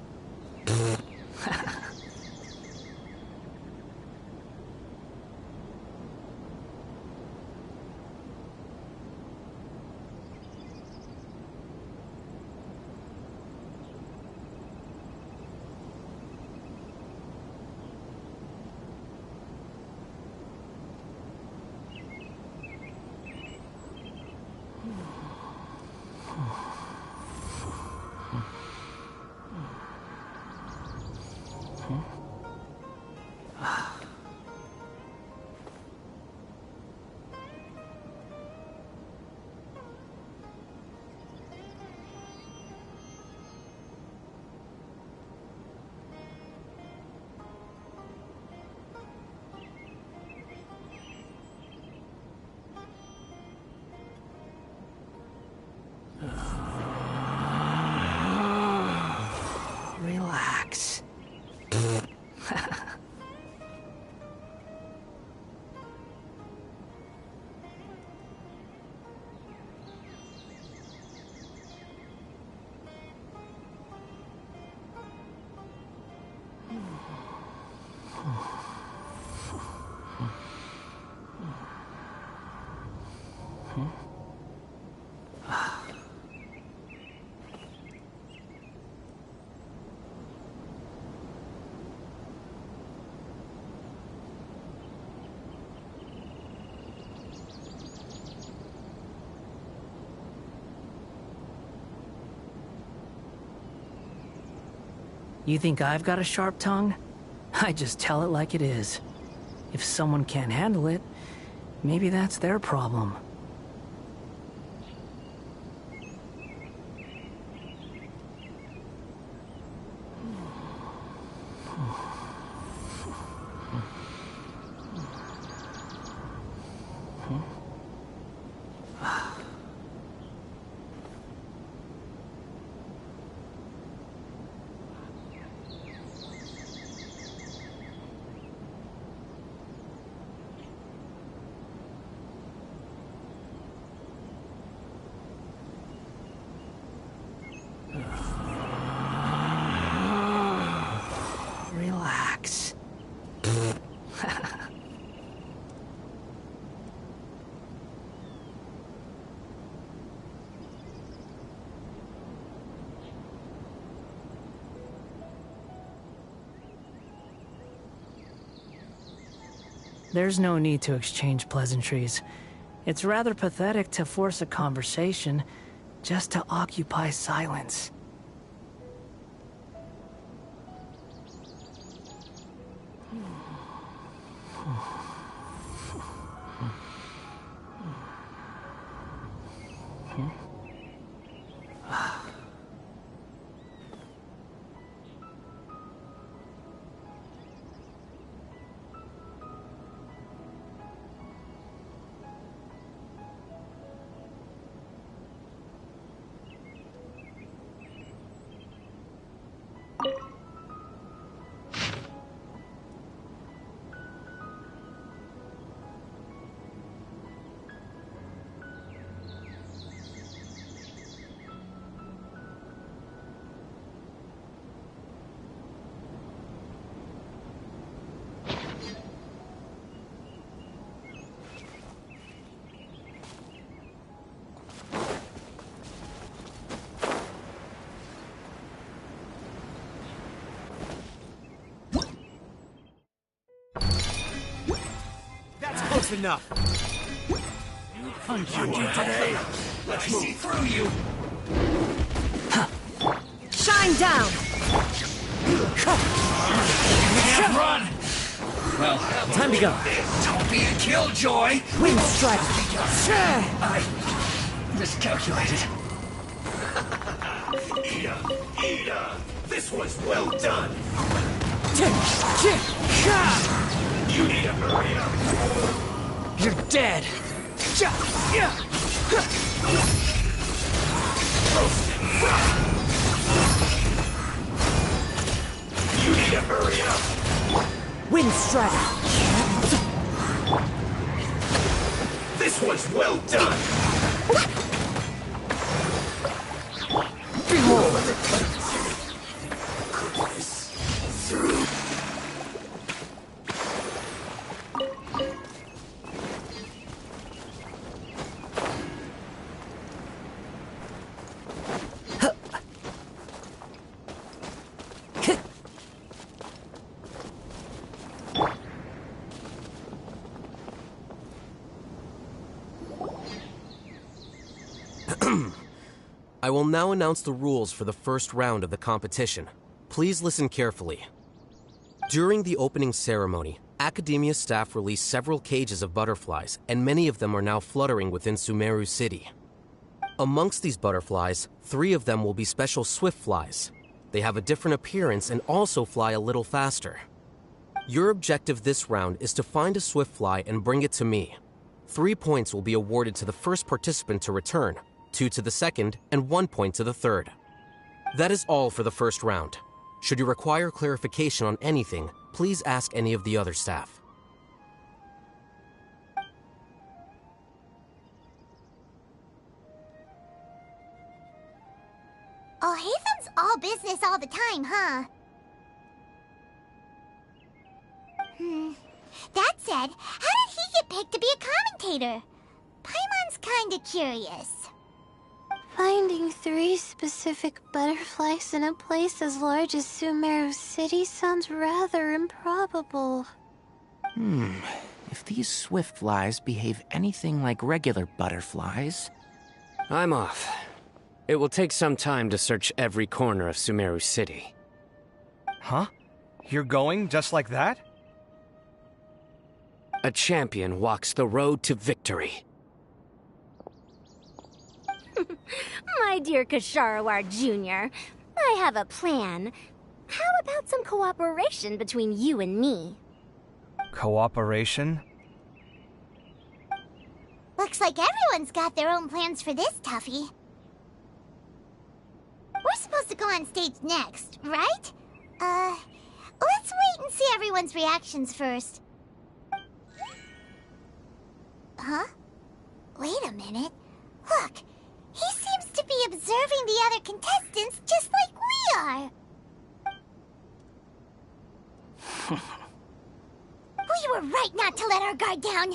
Relax. You think I've got a sharp tongue? I just tell it like it is. If someone can't handle it, maybe that's their problem. Relax. There's no need to exchange pleasantries. It's rather pathetic to force a conversation just to occupy silence. That's enough. Punch you today. Let me see through you. Shine down! Can't run! Well, Time to go. Don't be a killjoy! Wind strategy. I miscalculated. Ida! This was well done! You need to hurry up! You're dead! You need to hurry up! Wind strike! This was well done! Behold! Through. I will now announce the rules for the first round of the competition. Please listen carefully. During the opening ceremony, Academia staff released several cages of butterflies, and many of them are now fluttering within Sumeru City. Amongst these butterflies, 3 of them will be special swift flies. They have a different appearance and also fly a little faster. Your objective this round is to find a swift fly and bring it to me. 3 points will be awarded to the first participant to return, 2 to the second, and 1 point to the third. That is all for the first round. Should you require clarification on anything, please ask any of the other staff. Oh, Haytham's all business all the time, huh? That said, how did he get picked to be a commentator? Paimon's kinda curious. Finding 3 specific butterflies in a place as large as Sumeru City sounds rather improbable. If these swift flies behave anything like regular butterflies... I'm off. It will take some time to search every corner of Sumeru City. Huh? You're going just like that? A champion walks the road to victory. My dear Ksharawar Jr., I have a plan. How about some cooperation between you and me? Cooperation? Looks like everyone's got their own plans for this, Tuffy. We're supposed to go on stage next, right? Let's wait and see everyone's reactions first. Huh? Wait a minute. Look, he seems to be observing the other contestants just like we are. We were right not to let our guard down.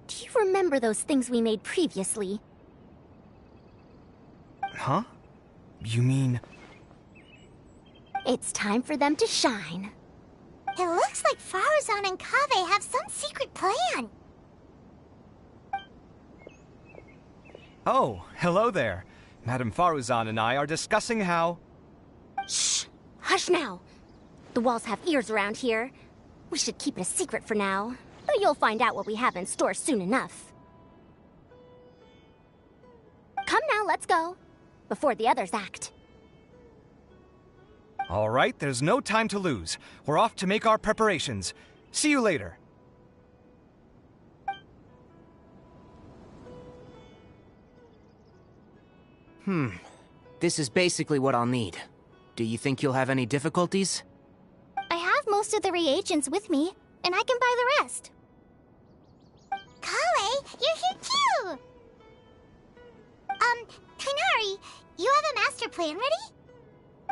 Do you remember those things we made previously? Huh? You mean... It's time for them to shine. It looks like Faruzan and Kaveh have some secret plan. Oh, hello there. Madame Faruzan and I are discussing how... Shh! Hush now! The walls have ears around here. We should keep it a secret for now, though you'll find out what we have in store soon enough. Come now, let's go. Before the others act. All right, there's no time to lose. We're off to make our preparations. See you later. This is basically what I'll need. Do you think you'll have any difficulties? I have most of the reagents with me, and I can buy the rest. Kale, you're here too! Tighnari, you have a master plan ready?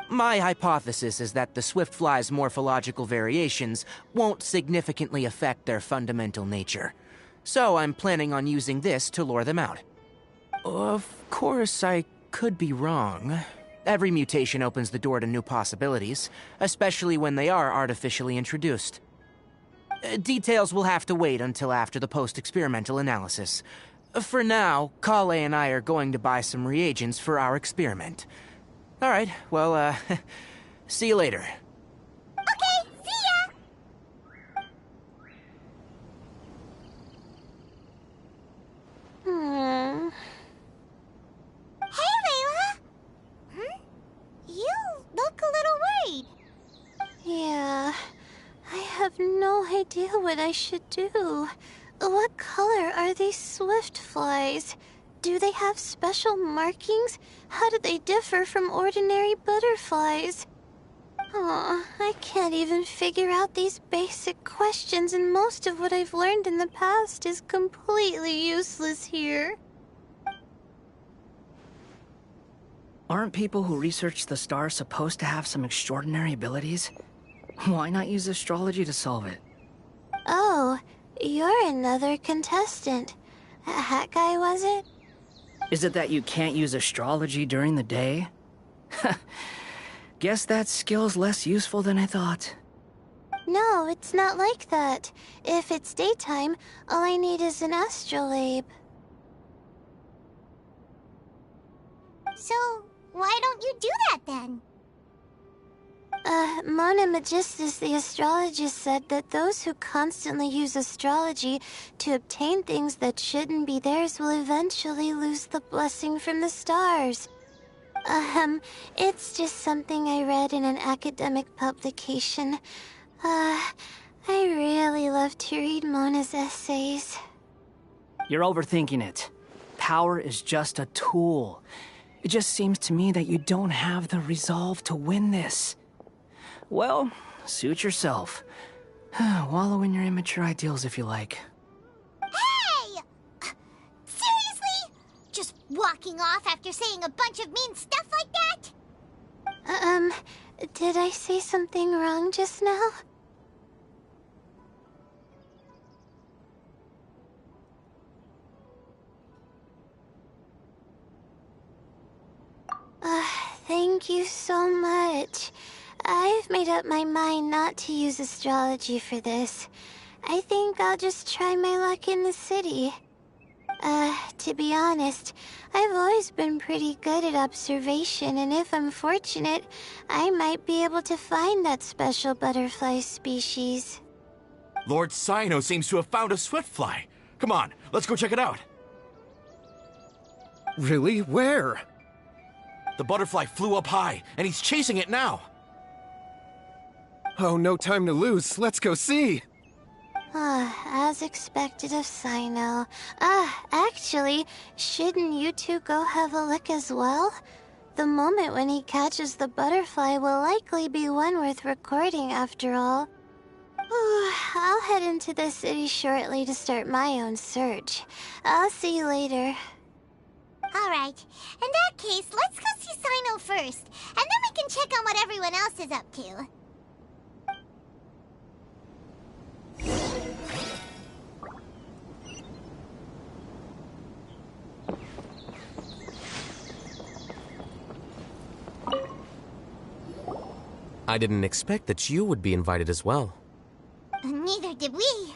My hypothesis is that the swift fly's morphological variations won't significantly affect their fundamental nature. So I'm planning on using this to lure them out. Of course, I could be wrong. Every mutation opens the door to new possibilities, especially when they are artificially introduced. Details will have to wait until after the post-experimental analysis. For now, Kale and I are going to buy some reagents for our experiment. Alright, well, see you later. Okay, see ya! Hey, Layla! You look a little worried. Yeah, I have no idea what I should do. What color are these swift flies? Do they have special markings? How do they differ from ordinary butterflies? Oh, I can't even figure out these basic questions, and most of what I've learned in the past is completely useless here. Aren't people who research the stars supposed to have some extraordinary abilities? Why not use astrology to solve it? Oh, you're another contestant. That guy, was it? Is it that you can't use astrology during the day? Guess that skill's less useful than I thought. No, it's not like that. If it's daytime, all I need is an astrolabe. So, why don't you do that then? Mona Magistus, the astrologist, said that those who constantly use astrology to obtain things that shouldn't be theirs will eventually lose the blessing from the stars. It's just something I read in an academic publication. I really love to read Mona's essays. You're overthinking it. Power is just a tool. It just seems to me that you don't have the resolve to win this. Well, suit yourself. Wallow in your immature ideals if you like. Hey! Seriously? Just walking off after saying a bunch of mean stuff like that? Did I say something wrong just now? Thank you so much. I've made up my mind not to use astrology for this. I think I'll just try my luck in the city. To be honest, I've always been pretty good at observation, and if I'm fortunate, I might be able to find that special butterfly species. Lord Cyno seems to have found a swiftfly. Come on, let's go check it out. Really? Where? The butterfly flew up high, and he's chasing it now. Oh, no time to lose. Let's go see. As expected of Cyno. Actually, shouldn't you two go have a look as well? The moment when he catches the butterfly will likely be one worth recording after all. I'll head into the city shortly to start my own search. I'll see you later. Alright, in that case, let's go see Cyno first, and then we can check on what everyone else is up to. I didn't expect that you would be invited as well. Neither did we.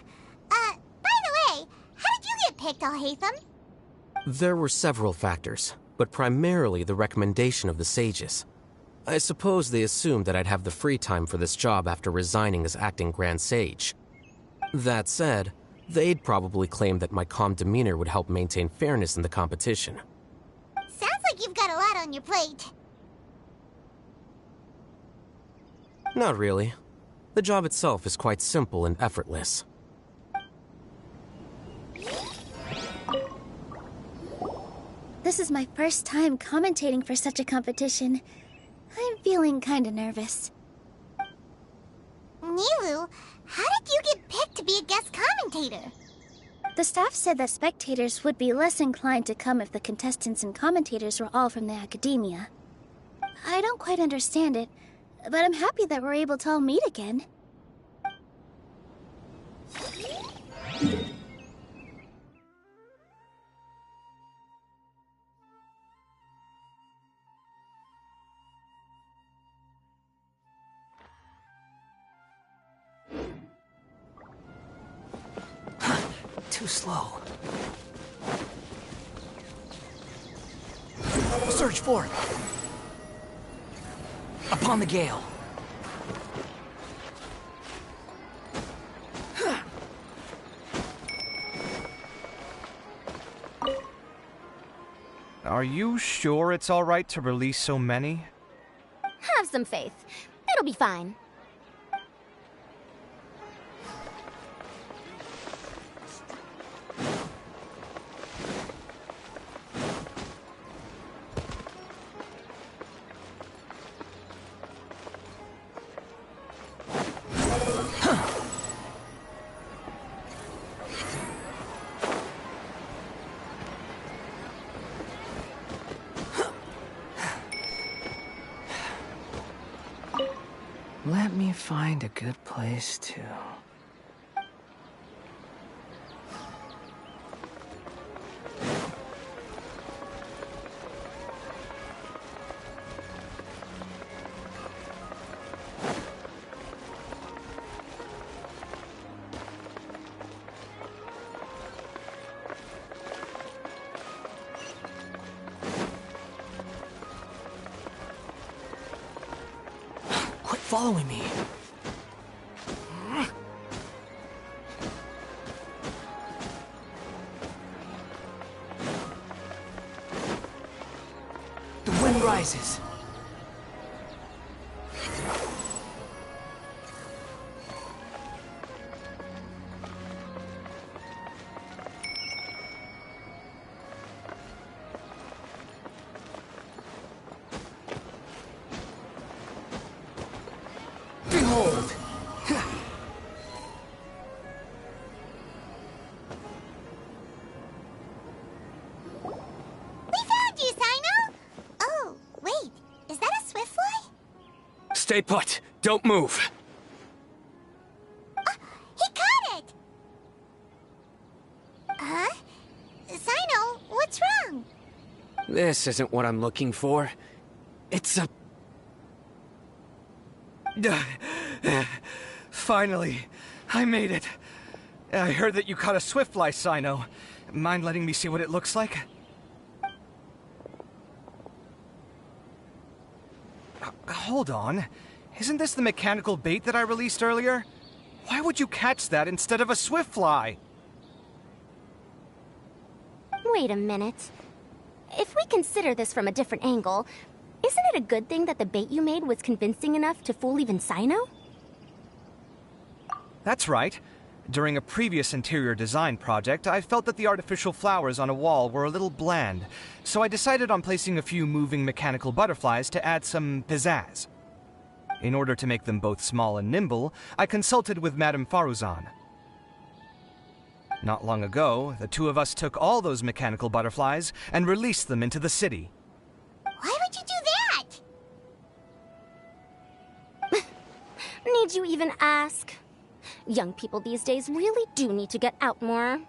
By the way, how did you get picked, Alhaitham? There were several factors, but primarily the recommendation of the sages. I suppose they assumed that I'd have the free time for this job after resigning as acting Grand Sage. That said, they'd probably claim that my calm demeanor would help maintain fairness in the competition. Sounds like you've got a lot on your plate. Not really. The job itself is quite simple and effortless. This is my first time commentating for such a competition. I'm feeling kinda nervous. Nilou, how did you get picked to be a guest commentator? The staff said that spectators would be less inclined to come if the contestants and commentators were all from the academia. I don't quite understand it, but I'm happy that we're able to all meet again. Too slow. Search for it. Upon the gale. Are you sure it's all right to release so many? Have some faith. It'll be fine. Let me find a good place to... Quit following me. The wind rises. Behold! We found you, Sino! Oh, wait. Is that a swift fly? Stay put. Don't move. He caught it! Huh? Sino, what's wrong? This isn't what I'm looking for. It's a... Finally, I made it. I heard that you caught a swiftfly, Sino. Mind letting me see what it looks like? Hold on. Isn't this the mechanical bait that I released earlier? Why would you catch that instead of a swiftfly? Wait a minute. If we consider this from a different angle, isn't it a good thing that the bait you made was convincing enough to fool even Sino? That's right. During a previous interior design project, I felt that the artificial flowers on a wall were a little bland, so I decided on placing a few moving mechanical butterflies to add some pizzazz. In order to make them both small and nimble, I consulted with Madame Faruzan. Not long ago, the two of us took all those mechanical butterflies and released them into the city. Why would you do that? Need you even ask? Young people these days really do need to get out more.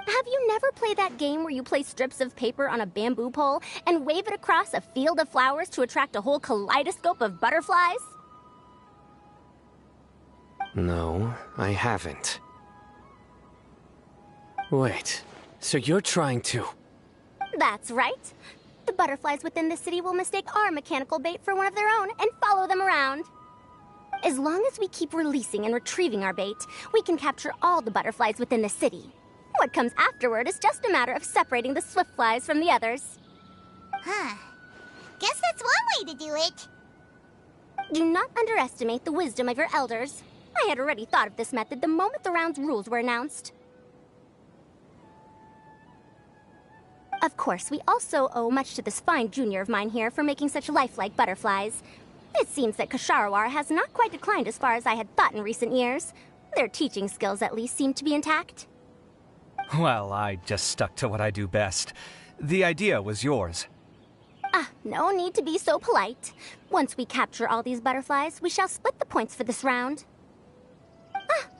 Have you never played that game where you place strips of paper on a bamboo pole and wave it across a field of flowers to attract a whole kaleidoscope of butterflies? No, I haven't. Wait, so you're trying to... That's right. The butterflies within the city will mistake our mechanical bait for one of their own and follow them around. As long as we keep releasing and retrieving our bait, we can capture all the butterflies within the city. What comes afterward is just a matter of separating the swift flies from the others. Huh. Guess that's one way to do it. Do not underestimate the wisdom of your elders. I had already thought of this method the moment the round's rules were announced. Of course, we also owe much to this fine junior of mine here for making such lifelike butterflies. It seems that Kshahrewar has not quite declined as far as I had thought in recent years. Their teaching skills at least seem to be intact. Well, I just stuck to what I do best. The idea was yours. No need to be so polite. Once we capture all these butterflies, we shall split the points for this round.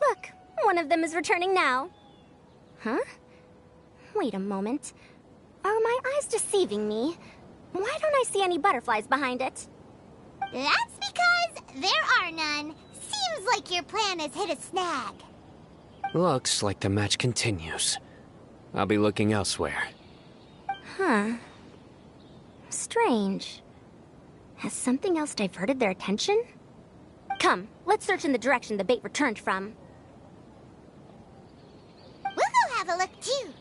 Look, one of them is returning now. Huh? Wait a moment. Are my eyes deceiving me? Why don't I see any butterflies behind it? That's because there are none. Seems like your plan has hit a snag. Looks like the match continues. I'll be looking elsewhere. Huh. Strange. Has something else diverted their attention? Come, let's search in the direction the bait returned from. We'll go have a look too.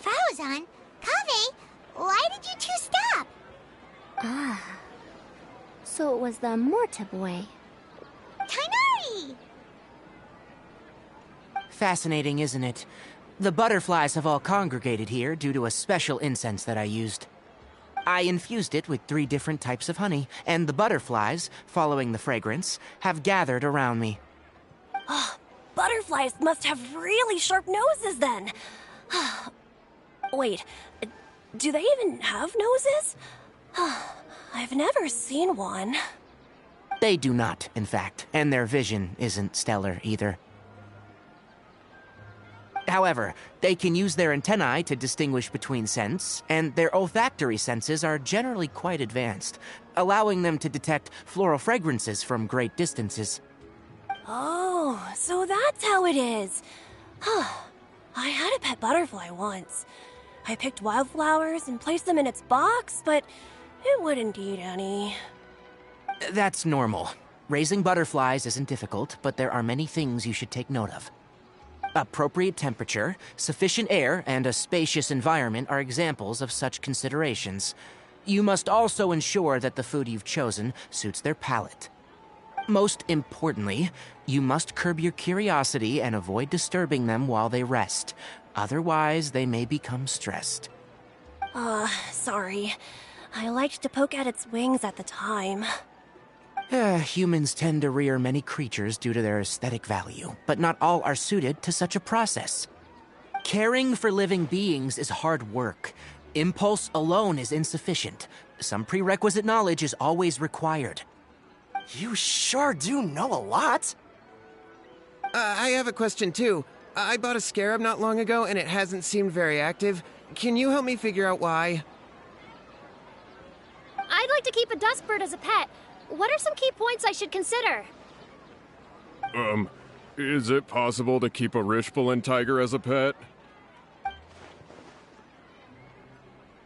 Faozan, Kaveh, why did you two stop? Ah. So it was the Morta boy. Tighnari! Fascinating, isn't it? The butterflies have all congregated here due to a special incense that I used. I infused it with 3 different types of honey, and the butterflies, following the fragrance, have gathered around me. Oh, butterflies must have really sharp noses then. Wait, do they even have noses? I've never seen one. They do not, in fact, and their vision isn't stellar either. However, they can use their antennae to distinguish between scents, and their olfactory senses are generally quite advanced, allowing them to detect floral fragrances from great distances. Oh, so that's how it is. I had a pet butterfly once. I picked wildflowers and placed them in its box, but it wouldn't eat any. That's normal. Raising butterflies isn't difficult, but there are many things you should take note of. Appropriate temperature, sufficient air, and a spacious environment are examples of such considerations. You must also ensure that the food you've chosen suits their palate. Most importantly, you must curb your curiosity and avoid disturbing them while they rest. Otherwise, they may become stressed. Sorry. I liked to poke at its wings at the time. Humans tend to rear many creatures due to their aesthetic value, but not all are suited to such a process. Caring for living beings is hard work. Impulse alone is insufficient. Some prerequisite knowledge is always required. You sure do know a lot. I have a question too. I bought a scarab not long ago and it hasn't seemed very active. Can you help me figure out why? I'd like to keep a dustbird as a pet. What are some key points I should consider? Is it possible to keep a Rishbalin tiger as a pet?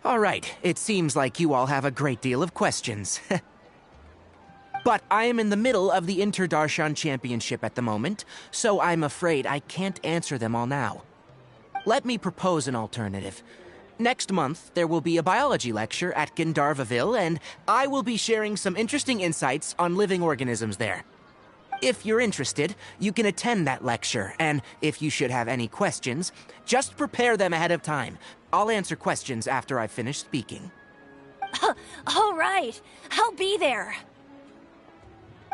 All right, it seems like you all have a great deal of questions. But I am in the middle of the Inter-Darshan Championship at the moment, so I'm afraid I can't answer them all now. Let me propose an alternative. Next month, there will be a biology lecture at Gandharvaville, and I will be sharing some interesting insights on living organisms there. If you're interested, you can attend that lecture, and if you should have any questions, just prepare them ahead of time. I'll answer questions after I've finished speaking. All right, I'll be there.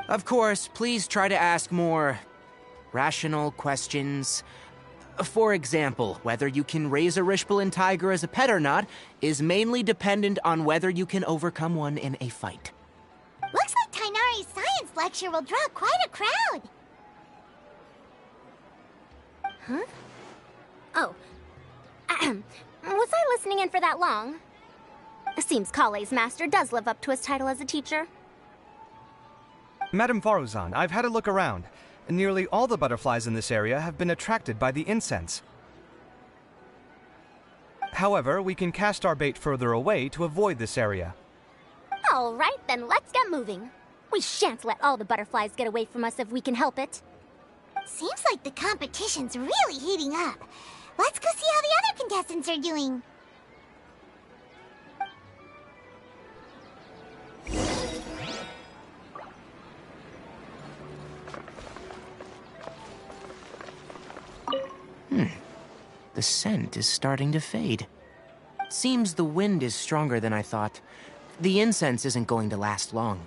Of course, please try to ask more rational questions. For example, whether you can raise a Rishbalin tiger as a pet or not is mainly dependent on whether you can overcome one in a fight. Looks like Tighnari's science lecture will draw quite a crowd. Huh? Oh. Was I listening in for that long? Seems Kale's master does live up to his title as a teacher. Madame Faozan, I've had a look around. Nearly all the butterflies in this area have been attracted by the incense. However, we can cast our bait further away to avoid this area. All right, then let's get moving. We shan't let all the butterflies get away from us if we can help it. Seems like the competition's really heating up. Let's go see how the other contestants are doing. The scent is starting to fade. Seems the wind is stronger than I thought. The incense isn't going to last long.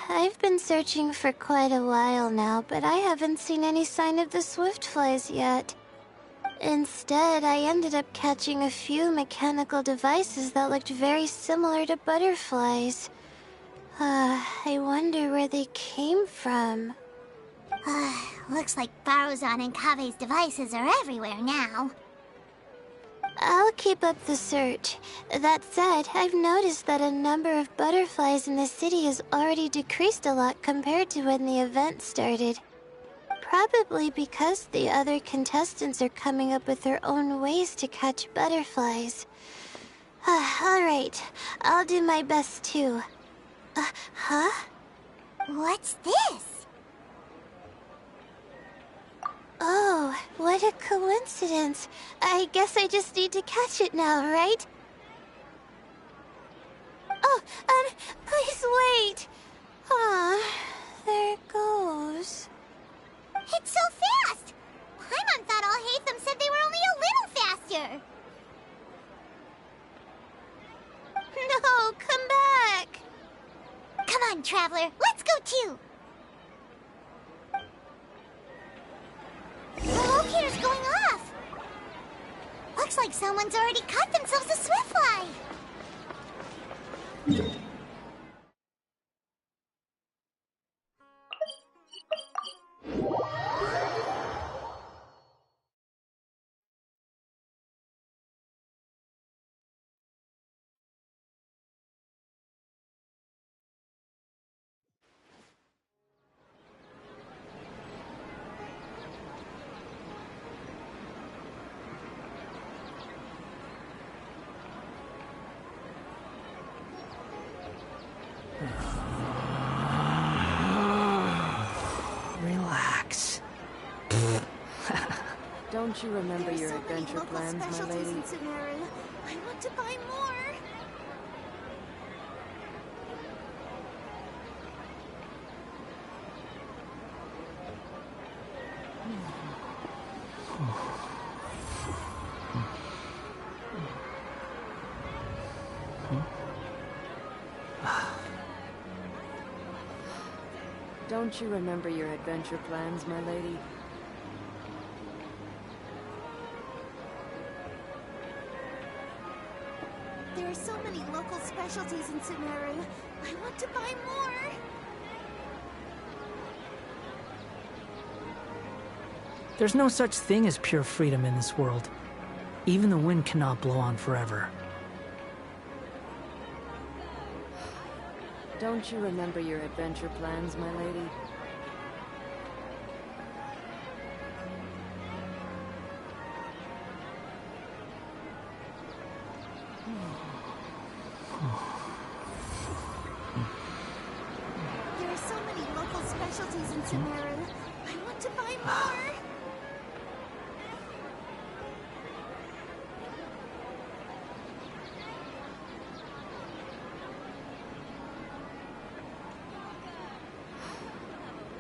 I've been searching for quite a while now, but I haven't seen any sign of the Swiftflies yet. Instead, I ended up catching a few mechanical devices that looked very similar to butterflies. I wonder where they came from. Looks like Baruzan and Kave's devices are everywhere now. I'll keep up the search. That said, I've noticed that a number of butterflies in the city has already decreased a lot compared to when the event started. Probably because the other contestants are coming up with their own ways to catch butterflies. Alright, I'll do my best too. Huh? What's this? Oh, what a coincidence. I guess I just need to catch it now, right? Oh, please wait. There it goes. It's so fast! Paimon thought Alhaitham said they were only a little faster. No, come back. Come on, Traveler, let's go too. The locator's going off! Looks like someone's already caught themselves a Swiftfly! Relax. Don't you remember your adventure plans, my lady? I want to buy more. Don't you remember your adventure plans, my lady? There are so many local specialties in Sumeru. I want to buy more. There's no such thing as pure freedom in this world. Even the wind cannot blow on forever. Don't you remember your adventure plans, my lady? There are so many local specialties in Sumeru. I want to buy more.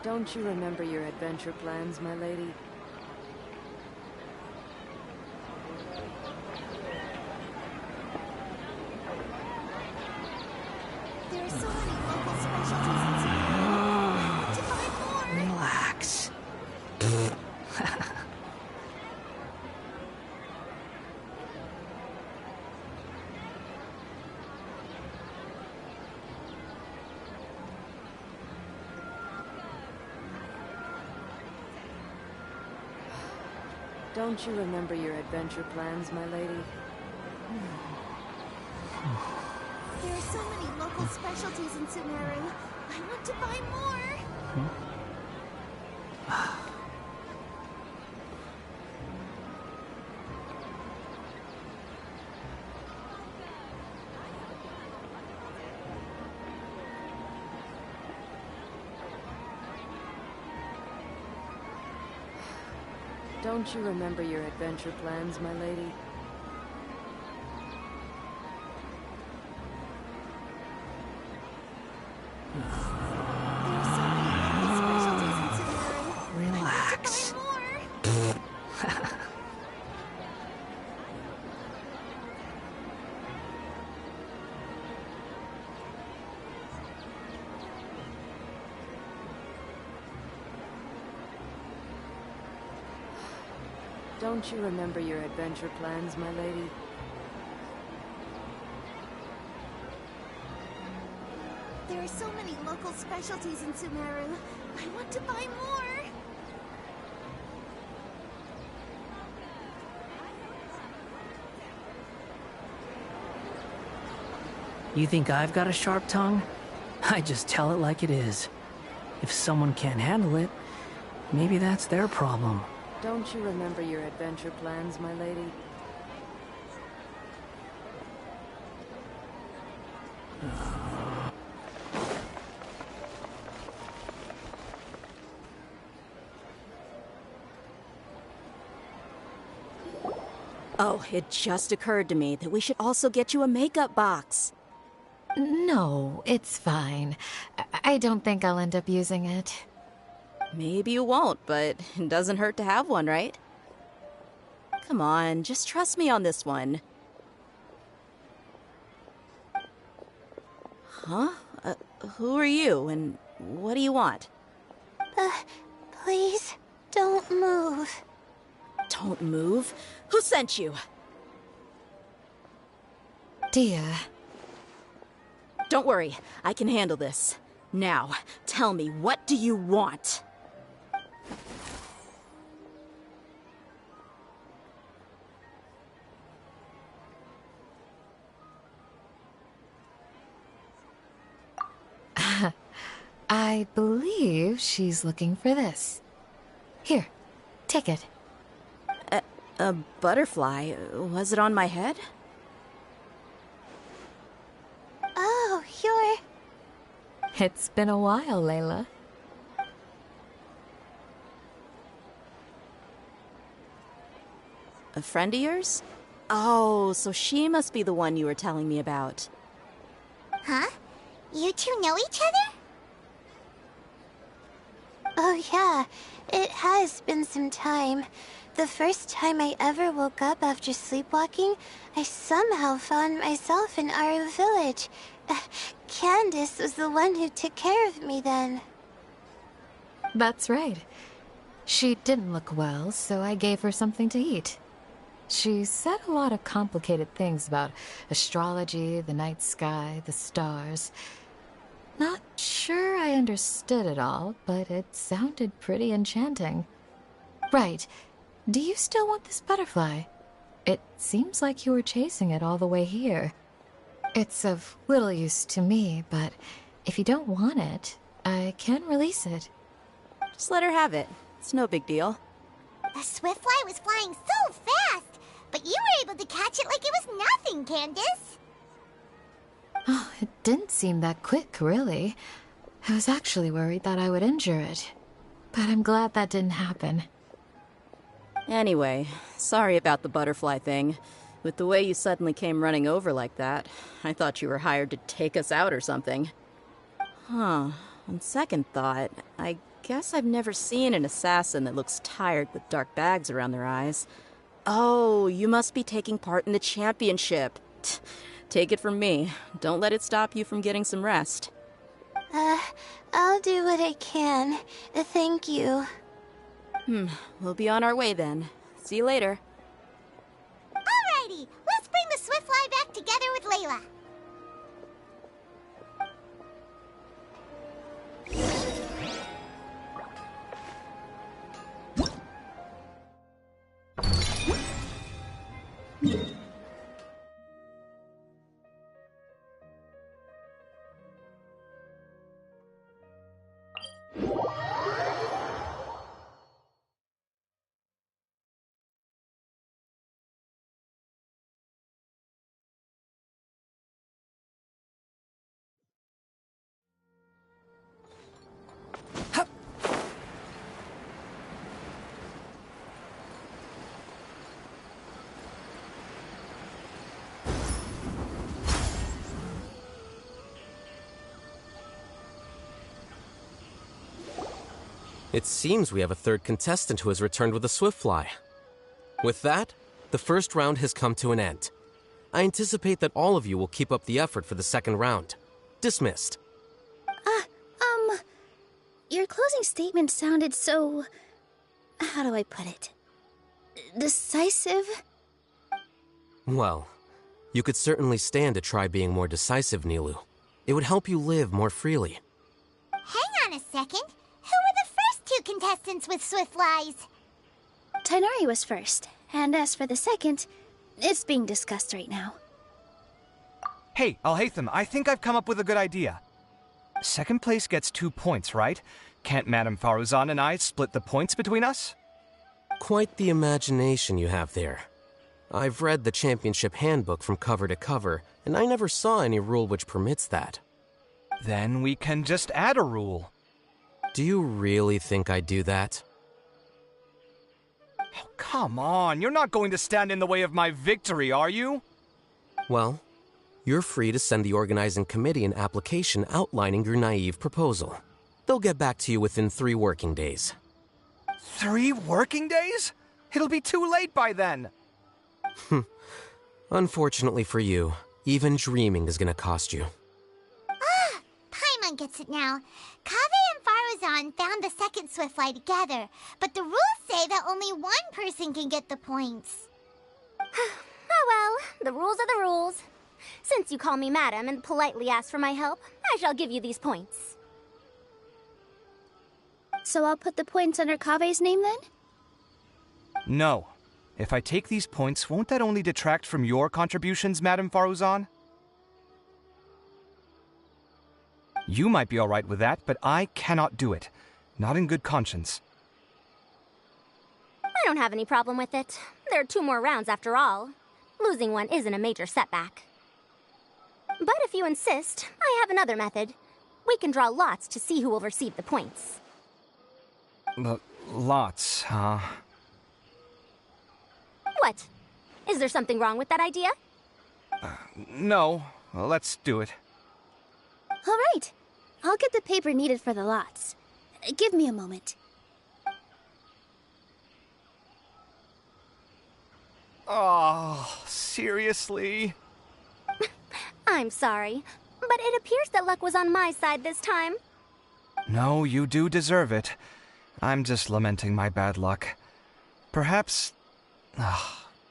Don't you remember your adventure plans, my lady? There are so many local specialties in Sumeru. I want to buy more. Don't you remember your adventure plans, my lady? There are so many local specialties in Sumeru. I want to buy more. Don't you remember your adventure plans, my lady? Relax. Don't you remember your adventure plans, my lady? There are so many local specialties in Sumeru. I want to buy more. You think I've got a sharp tongue? I just tell it like it is. If someone can't handle it, maybe that's their problem. Don't you remember your adventure plans, my lady? Oh, it just occurred to me that we should also get you a makeup box. No, it's fine. I don't think I'll end up using it. Maybe you won't, but it doesn't hurt to have one, right? Come on, just trust me on this one. Huh? Who are you, and what do you want? Please, don't move. Don't move? Who sent you? Dia. Don't worry, I can handle this. Now, tell me, what do you want? I believe she's looking for this. Here, take it. A butterfly? Was it on my head? Oh, you're... It's been a while, Layla. A friend of yours? Oh, so she must be the one you were telling me about. Huh? You two know each other? Oh yeah, it has been some time. The first time I ever woke up after sleepwalking, I somehow found myself in Aru village. Candace was the one who took care of me then. That's right. She didn't look well, so I gave her something to eat. She said a lot of complicated things about astrology, the night sky, the stars. Not sure I understood it all, but it sounded pretty enchanting. Right. Do you still want this butterfly? It seems like you were chasing it all the way here. It's of little use to me, but if you don't want it, I can release it. Just let her have it. It's no big deal. The Swiftfly was flying so fast, but you were able to catch it like it was nothing, Candace. Oh, it didn't seem that quick, really. I was actually worried that I would injure it. But I'm glad that didn't happen. Anyway, sorry about the butterfly thing. With the way you suddenly came running over like that, I thought you were hired to take us out or something. Huh. On second thought, I guess I've never seen an assassin that looks tired with dark bags around their eyes. Oh, you must be taking part in the championship. Take it from me. Don't let it stop you from getting some rest. I'll do what I can. Thank you. We'll be on our way then. See you later. Alrighty, let's bring the Swiftfly back together with Layla. It seems we have a third contestant who has returned with a Swiftfly. With that, the first round has come to an end. I anticipate that all of you will keep up the effort for the second round. Dismissed. Your closing statement sounded so... how do I put it? Decisive? Well, you could certainly stand to try being more decisive, Nilou. It would help you live more freely. Hang on a second. Who were the first two contestants with Swiftflies? Tighnari was first, and as for the second, it's being discussed right now. Hey, Alhaitham, I think I've come up with a good idea. Second place gets 2 points, right? Can't Madame Faruzan and I split the points between us? Quite the imagination you have there. I've read the championship handbook from cover to cover, and I never saw any rule which permits that. Then we can just add a rule. Do you really think I'd do that? Oh, come on, you're not going to stand in the way of my victory, are you? Well, you're free to send the organizing committee an application outlining your naive proposal. They'll get back to you within 3 working days. 3 working days? It'll be too late by then. Unfortunately for you, even dreaming is gonna cost you. Paimon gets it now. Kaveh and Faruzan found the second Swiftfly together, but the rules say that only one person can get the points. Oh well, the rules are the rules. Since you call me madam and politely ask for my help, I shall give you these points. So I'll put the points under Kaveh's name then? No. If I take these points, won't that only detract from your contributions, Madame Faruzan? You might be alright with that, but I cannot do it. Not in good conscience. I don't have any problem with it. There are 2 more rounds after all. Losing one isn't a major setback. But if you insist, I have another method. We can draw lots to see who will receive the points. Lots, huh? What? Is there something wrong with that idea? No. Well, let's do it. All right. I'll get the paper needed for the lots. Give me a moment. Oh, seriously? I'm sorry, but it appears that luck was on my side this time. No, you do deserve it. I'm just lamenting my bad luck. Perhaps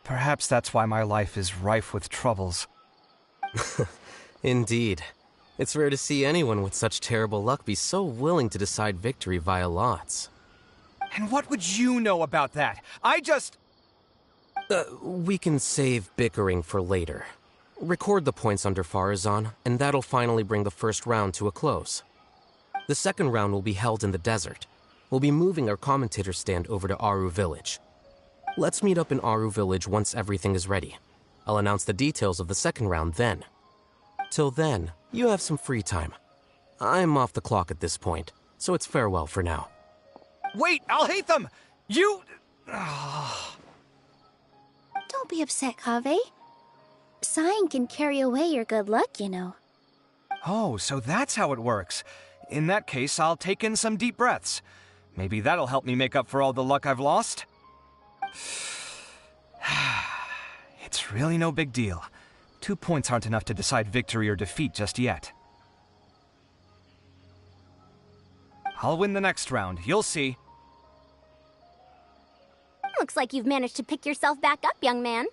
that's why my life is rife with troubles. Indeed. It's rare to see anyone with such terrible luck be so willing to decide victory via lots. And what would you know about that? I just... We can save bickering for later. Record the points under Faruzan, and that'll finally bring the first round to a close. The second round will be held in the desert. We'll be moving our commentator stand over to Aru Village. Let's meet up in Aru Village once everything is ready. I'll announce the details of the second round then. Till then, you have some free time. I'm off the clock at this point, so it's farewell for now. Wait, Alhaitham! You... Don't be upset, Kaveh. Sighing can carry away your good luck, you know. Oh, so that's how it works. In that case, I'll take in some deep breaths. Maybe that'll help me make up for all the luck I've lost. It's really no big deal. 2 points aren't enough to decide victory or defeat just yet. I'll win the next round, you'll see. Looks like you've managed to pick yourself back up, young man.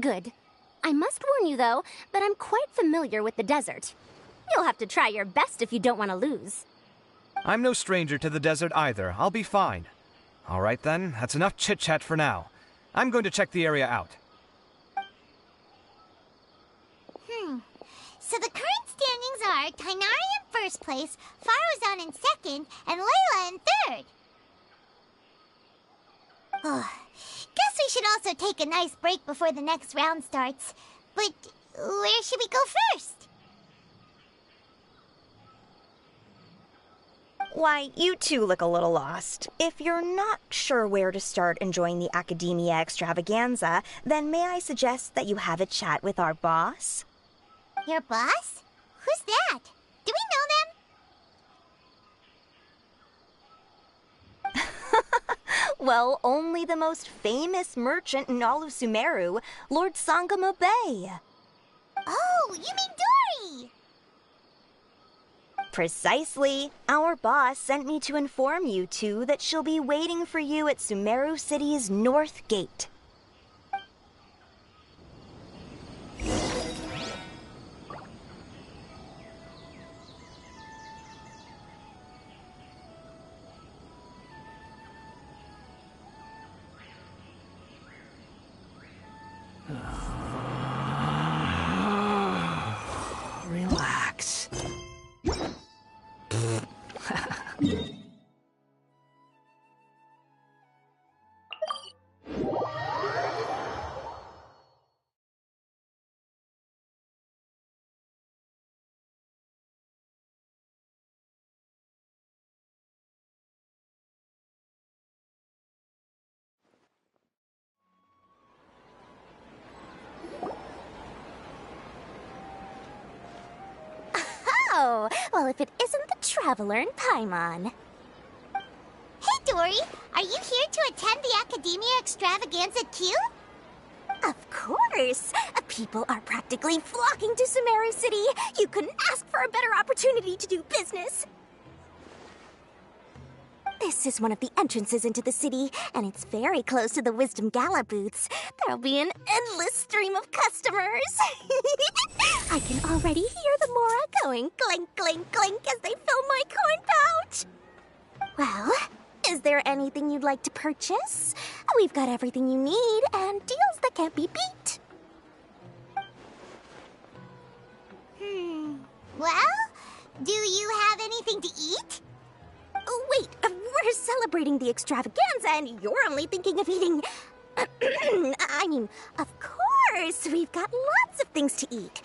Good. I must warn you, though, that I'm quite familiar with the desert. You'll have to try your best if you don't want to lose. I'm no stranger to the desert either. I'll be fine. All right then, that's enough chit-chat for now. I'm going to check the area out. So the current standings are Tighnari in first place, Faruzan in second, and Layla in third. Guess we should also take a nice break before the next round starts. But where should we go first? Why, you two look a little lost. If you're not sure where to start enjoying the Academia Extravaganza, then may I suggest that you have a chat with our boss? Your boss? Who's that? Do we know them? Well, only the most famous merchant in all of Sumeru, Lord Sangamo Bay. Oh, you mean Dory! Precisely. Our boss sent me to inform you two that she'll be waiting for you at Sumeru City's North Gate. Relax. Oh, well, if it isn't the Traveler in Paimon. Hey, Dory! Are you here to attend the Academia Extravaganza too? Of course! People are practically flocking to Sumeru City. You couldn't ask for a better opportunity to do business. This is one of the entrances into the city, and it's very close to the Wisdom Gala booths. There'll be an endless stream of customers. I can already hear the Mora going clink, clink, clink as they fill my coin pouch. Well, is there anything you'd like to purchase? We've got everything you need and deals that can't be beat. Well, do you have anything to eat? Oh, wait, we're celebrating the extravaganza and you're only thinking of eating... I mean, of course, we've got lots of things to eat.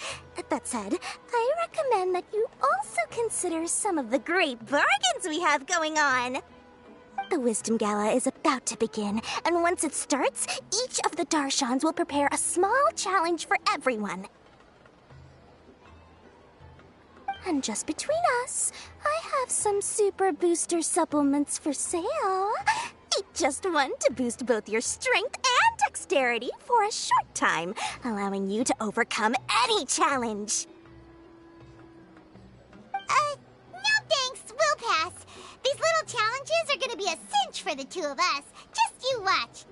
That said, I recommend that you also consider some of the great bargains we have going on. The Wisdom Gala is about to begin, and once it starts, each of the Darshans will prepare a small challenge for everyone. And just between us, I have some super booster supplements for sale. Eat just one to boost both your strength and dexterity for a short time, allowing you to overcome any challenge. No thanks, we'll pass. These little challenges are gonna be a cinch for the two of us. Just you watch.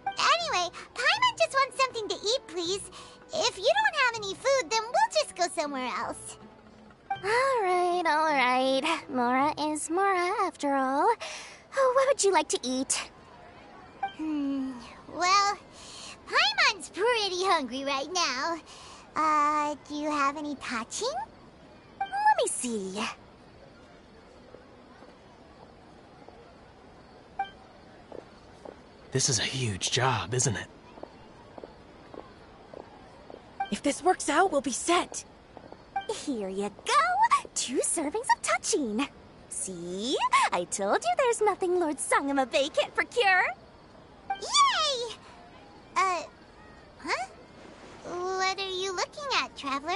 Anyway, Paimon just wants something to eat, please. If you don't have any food, then we'll just go somewhere else. All right. Mora is Mora, after all. Oh, what would you like to eat? Well, Paimon's pretty hungry right now. Do you have any touching? Let me see. This is a huge job, isn't it? If this works out, we'll be set. Here you go! 2 servings of touching. See? I told you there's nothing Lord Sangamo Bay can't procure. Yay! Huh? What are you looking at, Traveler?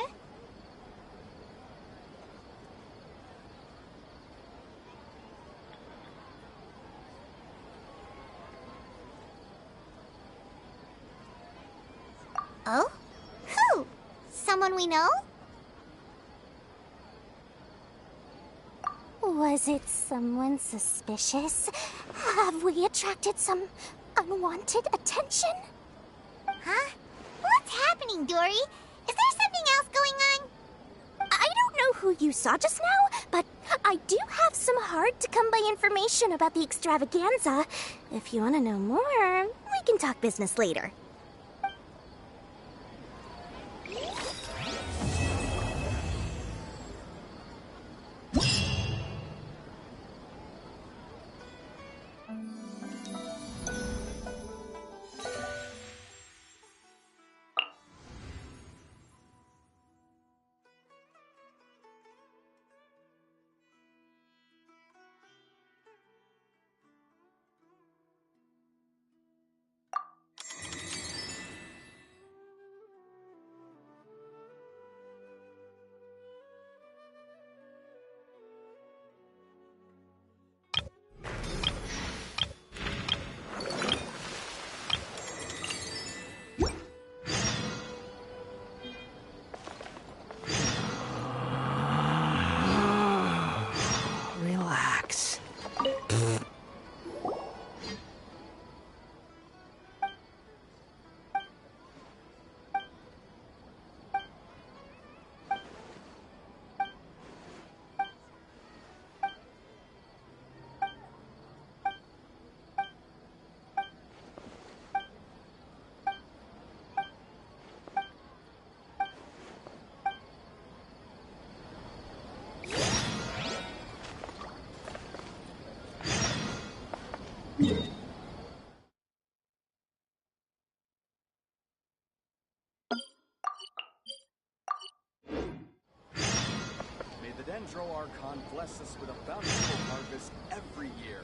Oh? Who? Someone we know? Was it someone suspicious? Have we attracted some unwanted attention? Huh? What's happening, Dory? Is there something else going on? I don't know who you saw just now, but I do have some hard-to-come-by information about the extravaganza. If you want to know more, we can talk business later. Relax. May the Dendro Archon bless us with a bountiful harvest every year.